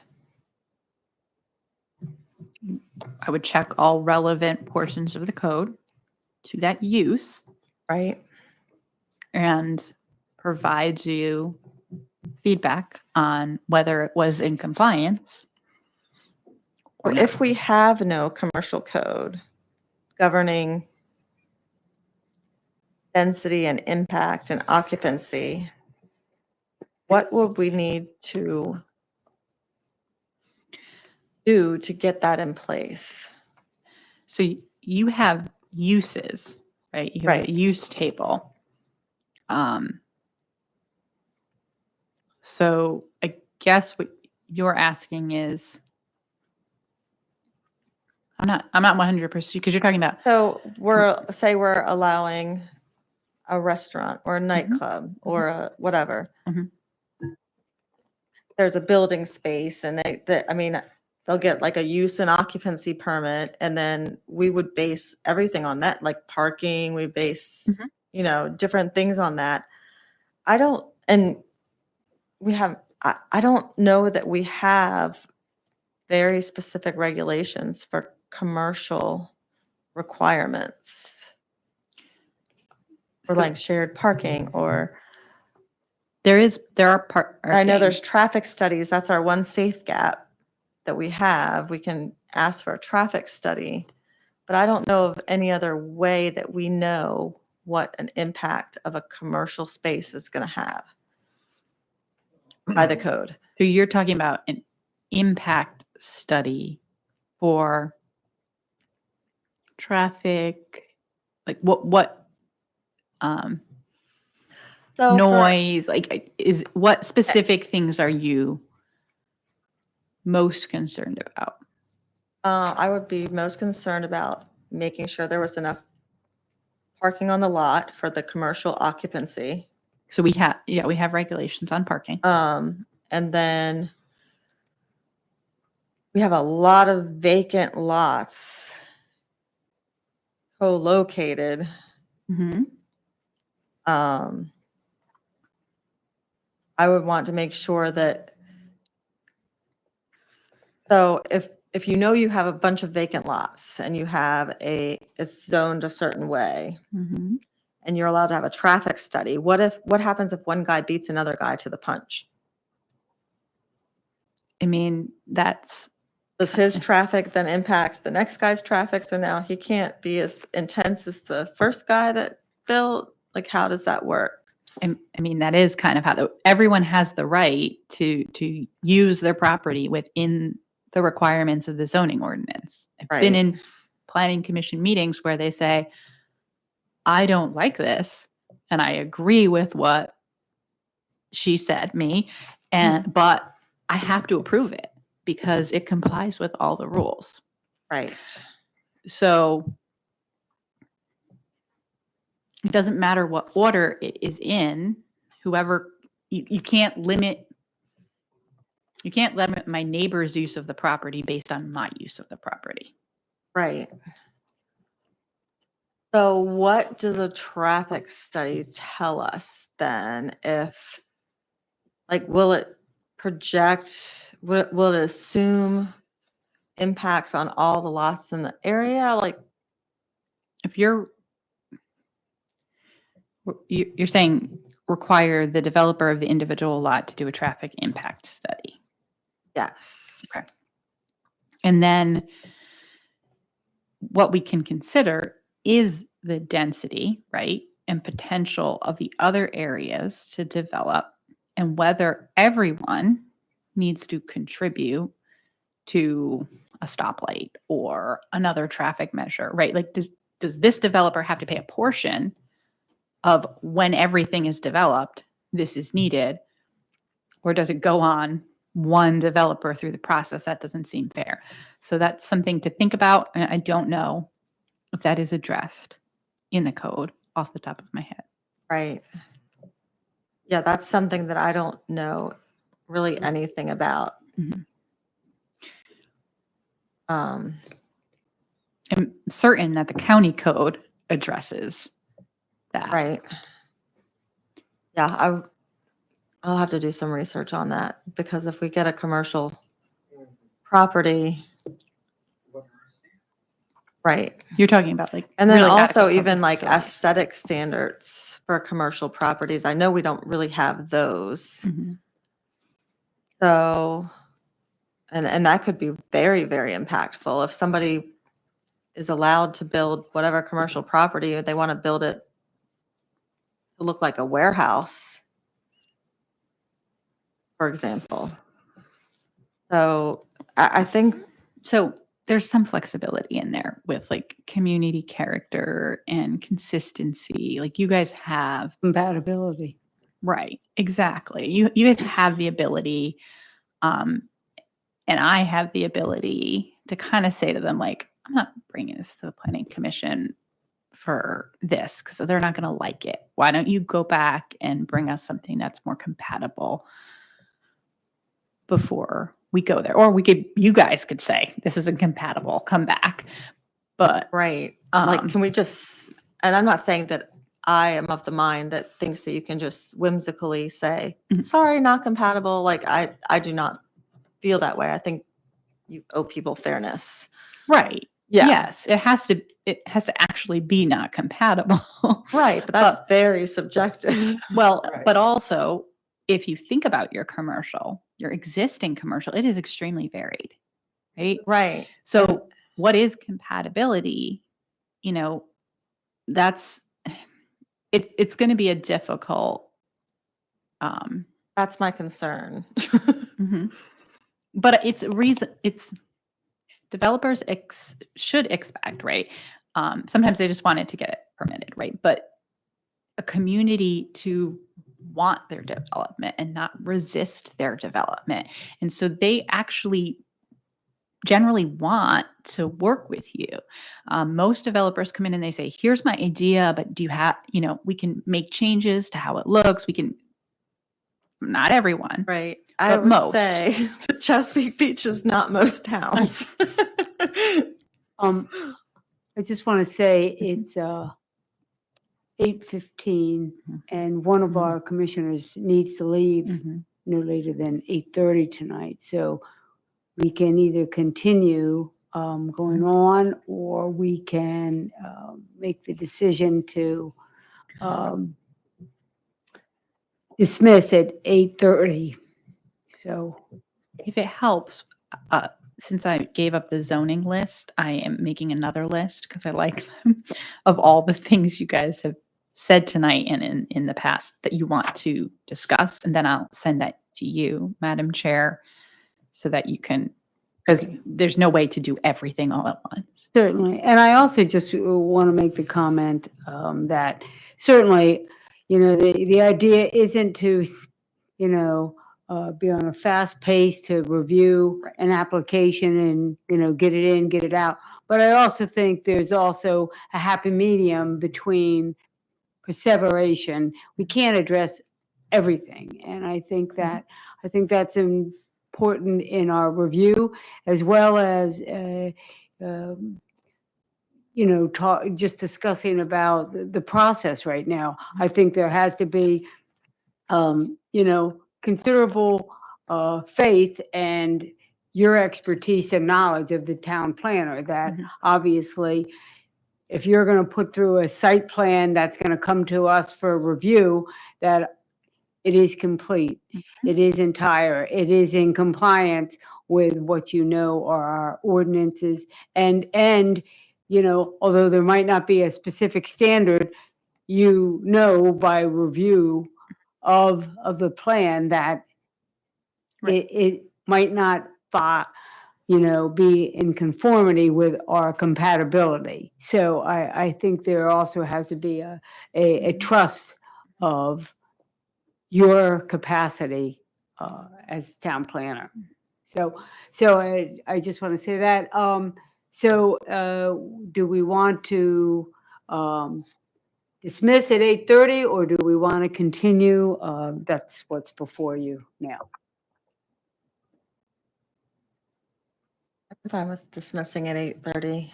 I would check all relevant portions of the code to that use Right? and provide you feedback on whether it was in compliance Or or if not. we have no commercial code governing density and impact and occupancy, what would we need to do to get that in place? So you have uses, right? You have Right. a use table. So I guess what you're asking is, I'm not 100% because you're talking about, So say we're allowing a restaurant or a nightclub or a whatever. Mhm. There's a building space and I mean, they'll get like a use and occupancy permit and then we would base everything on that, like parking, we base, Mhm. different things on that. I don't know that we have very specific regulations for commercial requirements or So like shared parking or there are I know there's traffic studies. That's our one safe gap that we have. We can ask for a traffic study, but I don't know of any other way that we know what an impact of a commercial space is going to have by the code. So you're talking about an impact study for traffic, like um, So noise, what specific things are you most concerned about? I would be most concerned about making sure there was enough parking on the lot for the commercial occupancy. So we have regulations on parking. And then we have a lot of vacant lots co-located. Mhm. I would want to make sure that, so if you have a bunch of vacant lots and you have it's zoned a certain way Mhm. and you're allowed to have a traffic study, what happens if one guy beats another guy to the punch? I mean, that's Does his traffic then impact the next guy's traffic? So now he can't be as intense as the first guy that built? Like, how does that work? I mean, that is kind of how everyone has the right to use their property within the requirements of the zoning ordinance. I've been Right. in planning commission meetings where they say, I don't like this, and I agree with what she said, but I have to approve it because it complies with all the rules. Right. So it doesn't matter what order it is in, whoever, you can't limit You can't limit my neighbor's use of the property based on my use of the property. Right. So what does a traffic study tell us then if, like, will it project, will it assume impacts on all the lots in the area? Like, If you're saying require the developer of the individual lot to do a traffic impact study. yes. Okay. And then what we can consider is the density, right? And potential of the other areas to develop and whether everyone needs to contribute to a stoplight or another traffic measure, right? Like, does this developer have to pay a portion of when everything is developed, this is needed? Or does it go on one developer through the process? That doesn't seem fair. So that's something to think about. And I don't know if that is addressed in the code off the top of my head. Right. Yeah, that's something that I don't know really anything about. Mhm. Um, I'm certain that the county code addresses that. right. Yeah, I'll have to do some research on that because if we get a commercial property, right. You're talking about like, And then really also adequate even public like facilities. aesthetic standards for commercial properties. I know we don't really have those. Mhm. So, and that could be very, very impactful. If somebody is allowed to build whatever commercial property, or they want to build it to look like a warehouse, for example. So I think, So there's some flexibility in there with like community character and consistency. Like you guys have, Compatibility. right, exactly. You guys have the ability, and I have the ability to kind of say to them, like, I'm not bringing this to the planning commission for this because they're not going to like it. Why don't you go back and bring us something that's more compatible before we go there? Or you guys could say, this isn't compatible, come back. But right, like, Um, can we just, and I'm not saying that I am of the mind that thinks that you can just whimsically say, Mhm. sorry, not compatible. Like, I do not feel that way. I think you owe people fairness. right. Yeah. Yes, it has to actually be not compatible. Right, but that's very subjective. Well, Right. but also if you think about your existing commercial, it is extremely varied, right? Right. So what is compatibility? You know, that's it's going to be a difficult That's my concern. mhm. But it's a reason it's developers should expect, right? Sometimes they just want it to get it permitted, right? But a community to want their development and not resist their development. And so they actually generally want to work with you. Most developers come in and they say, here's my idea, but do you have, we can make changes to how it looks. We can, not everyone. Right. I But would most. say the Chesapeake Beach is not most towns. I just want to say it's 8:15 and one of Mhm. our commissioners needs to leave Mhm. no later than 8:30 tonight. So we can either continue going on or we can make the decision to dismiss at 8:30. So If it helps, since I gave up the zoning list, I am making another list because I like them of all the things you guys have said tonight and in the past that you want to discuss. And then I'll send that to you, Madam Chair, so that you can, because there's no way to do everything all at once. certainly. And I also just want to make the comment that certainly, the idea isn't to, be on a fast pace to review Right. an application and, get it in, get it out. But I also think there's also a happy medium between perseveration. We can't address everything. And I think that's important in our review, as well as, just discussing about the process right now. I think there has to be, considerable faith and your expertise and knowledge of the town planner, that Mhm. obviously, if you're going to put through a site plan that's going to come to us for review, that it is complete, it is entire, it is in compliance with what are our ordinances. And, although there might not be a specific standard, by review of the plan that Right. it might not be in conformity with our compatibility. So I think there also has to be a trust of your capacity as town planner. So I just want to say that. Do we want to dismiss at 8:30, or do we want to continue? That's what's before you now. I'm fine with dismissing at 8:30.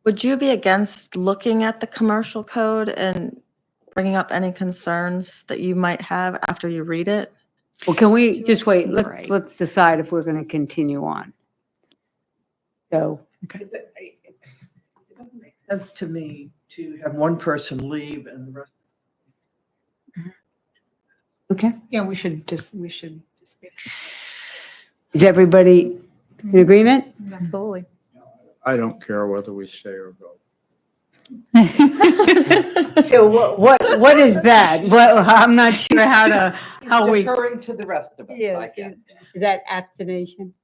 Would you be against looking at the commercial code and bringing up any concerns that you might have after you read it? Well, can we just wait? Right. Let's decide if we're going to continue on. So, It doesn't make sense to me to have one person leave and the rest. okay. Yeah, we should just. Is everybody in agreement? Absolutely. I don't care whether we stay or go. So what is that? Well, I'm not sure how we, Deferring to the rest of us, I guess. is that abstination?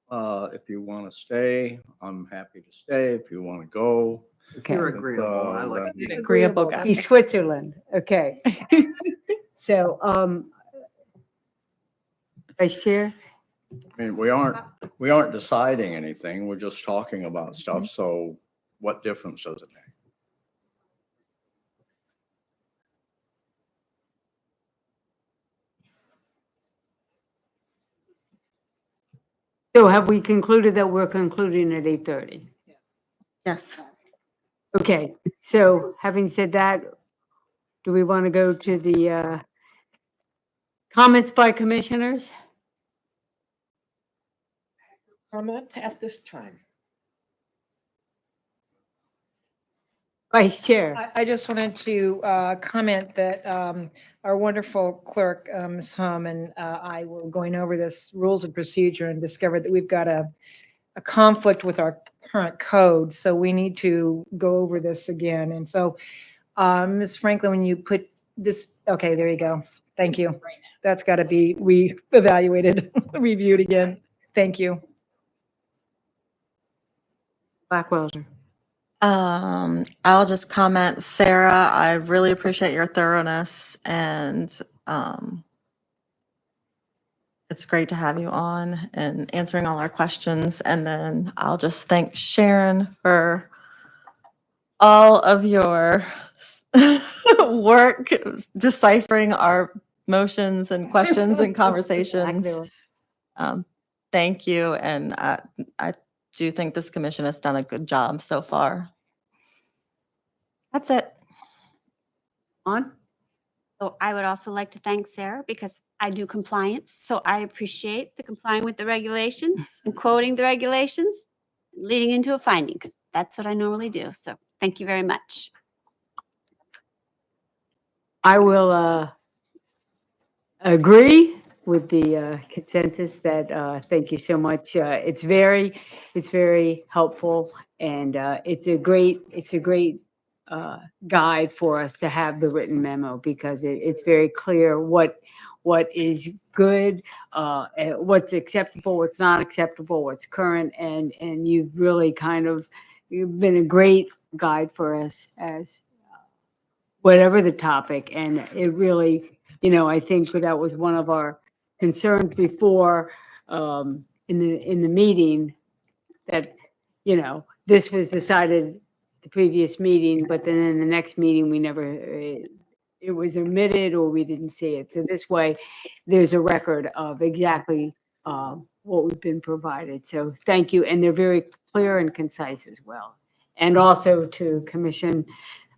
If you want to stay, I'm happy to stay. If you want to go. Okay. You're agreeable. I like then- it. Agreeable guy. He's Switzerland. Okay. So, Vice Chair? I mean, we aren't deciding anything. We're just talking about stuff. So what difference does it make? So have we concluded that we're concluding at 8:30? Yes. Okay, so having said that, do we want to go to the comments by commissioners? Comment at this time. Vice Chair? I just wanted to comment that our wonderful clerk, Ms. Hum, and I were going over this rules of procedure and discovered that we've got a conflict with our current code, so we need to go over this again. And so, Ms. Franklin, when you put this, okay, there you go. Thank you. That's got to be re-evaluated, reviewed again. Thank you. Blackwelder? I'll just comment, Sarah, I really appreciate your thoroughness, and it's great to have you on and answering all our questions. And then I'll just thank Sharon for all of your work deciphering our motions and questions and conversations. Thank you, and I do think this commission has done a good job so far. That's it. On? So I would also like to thank Sarah because I do compliance. So I appreciate the complying with the regulations and quoting the regulations, leading into a finding. That's what I normally do. So thank you very much. I will agree with the consensus that thank you so much. It's very helpful, and it's a great guide for us to have the written memo, because it's very clear what is good, what's acceptable, what's not acceptable, what's current, and you've really you've been a great guide for us as whatever the topic. And it really, I think that was one of our concerns before in the meeting, that this was decided the previous meeting, but then in the next meeting we never it it was omitted or we didn't see it. So this way, there's a record of exactly what we've been provided. So thank you. And they're very clear and concise as well. And also to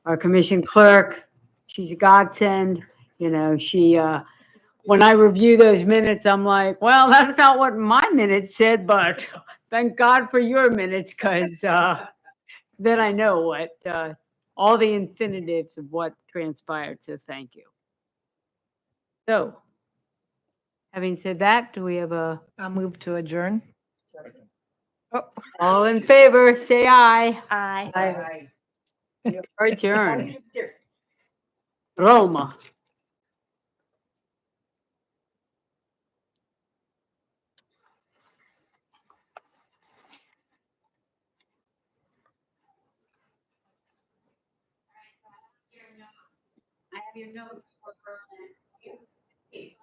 our commission clerk, she's a godsend. You know, she, when I review those minutes, I'm like, well, that's not what my minutes said, but thank God for your minutes, because then I know what, all the infinitives of what transpired. So thank you. So, having said that, do we have I'll move to adjourn. all in favor, say aye. Aye. We are adjourned. Roma. I have your notes for Berlin. They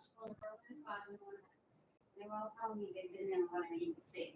will tell me they've been there, what I need to see.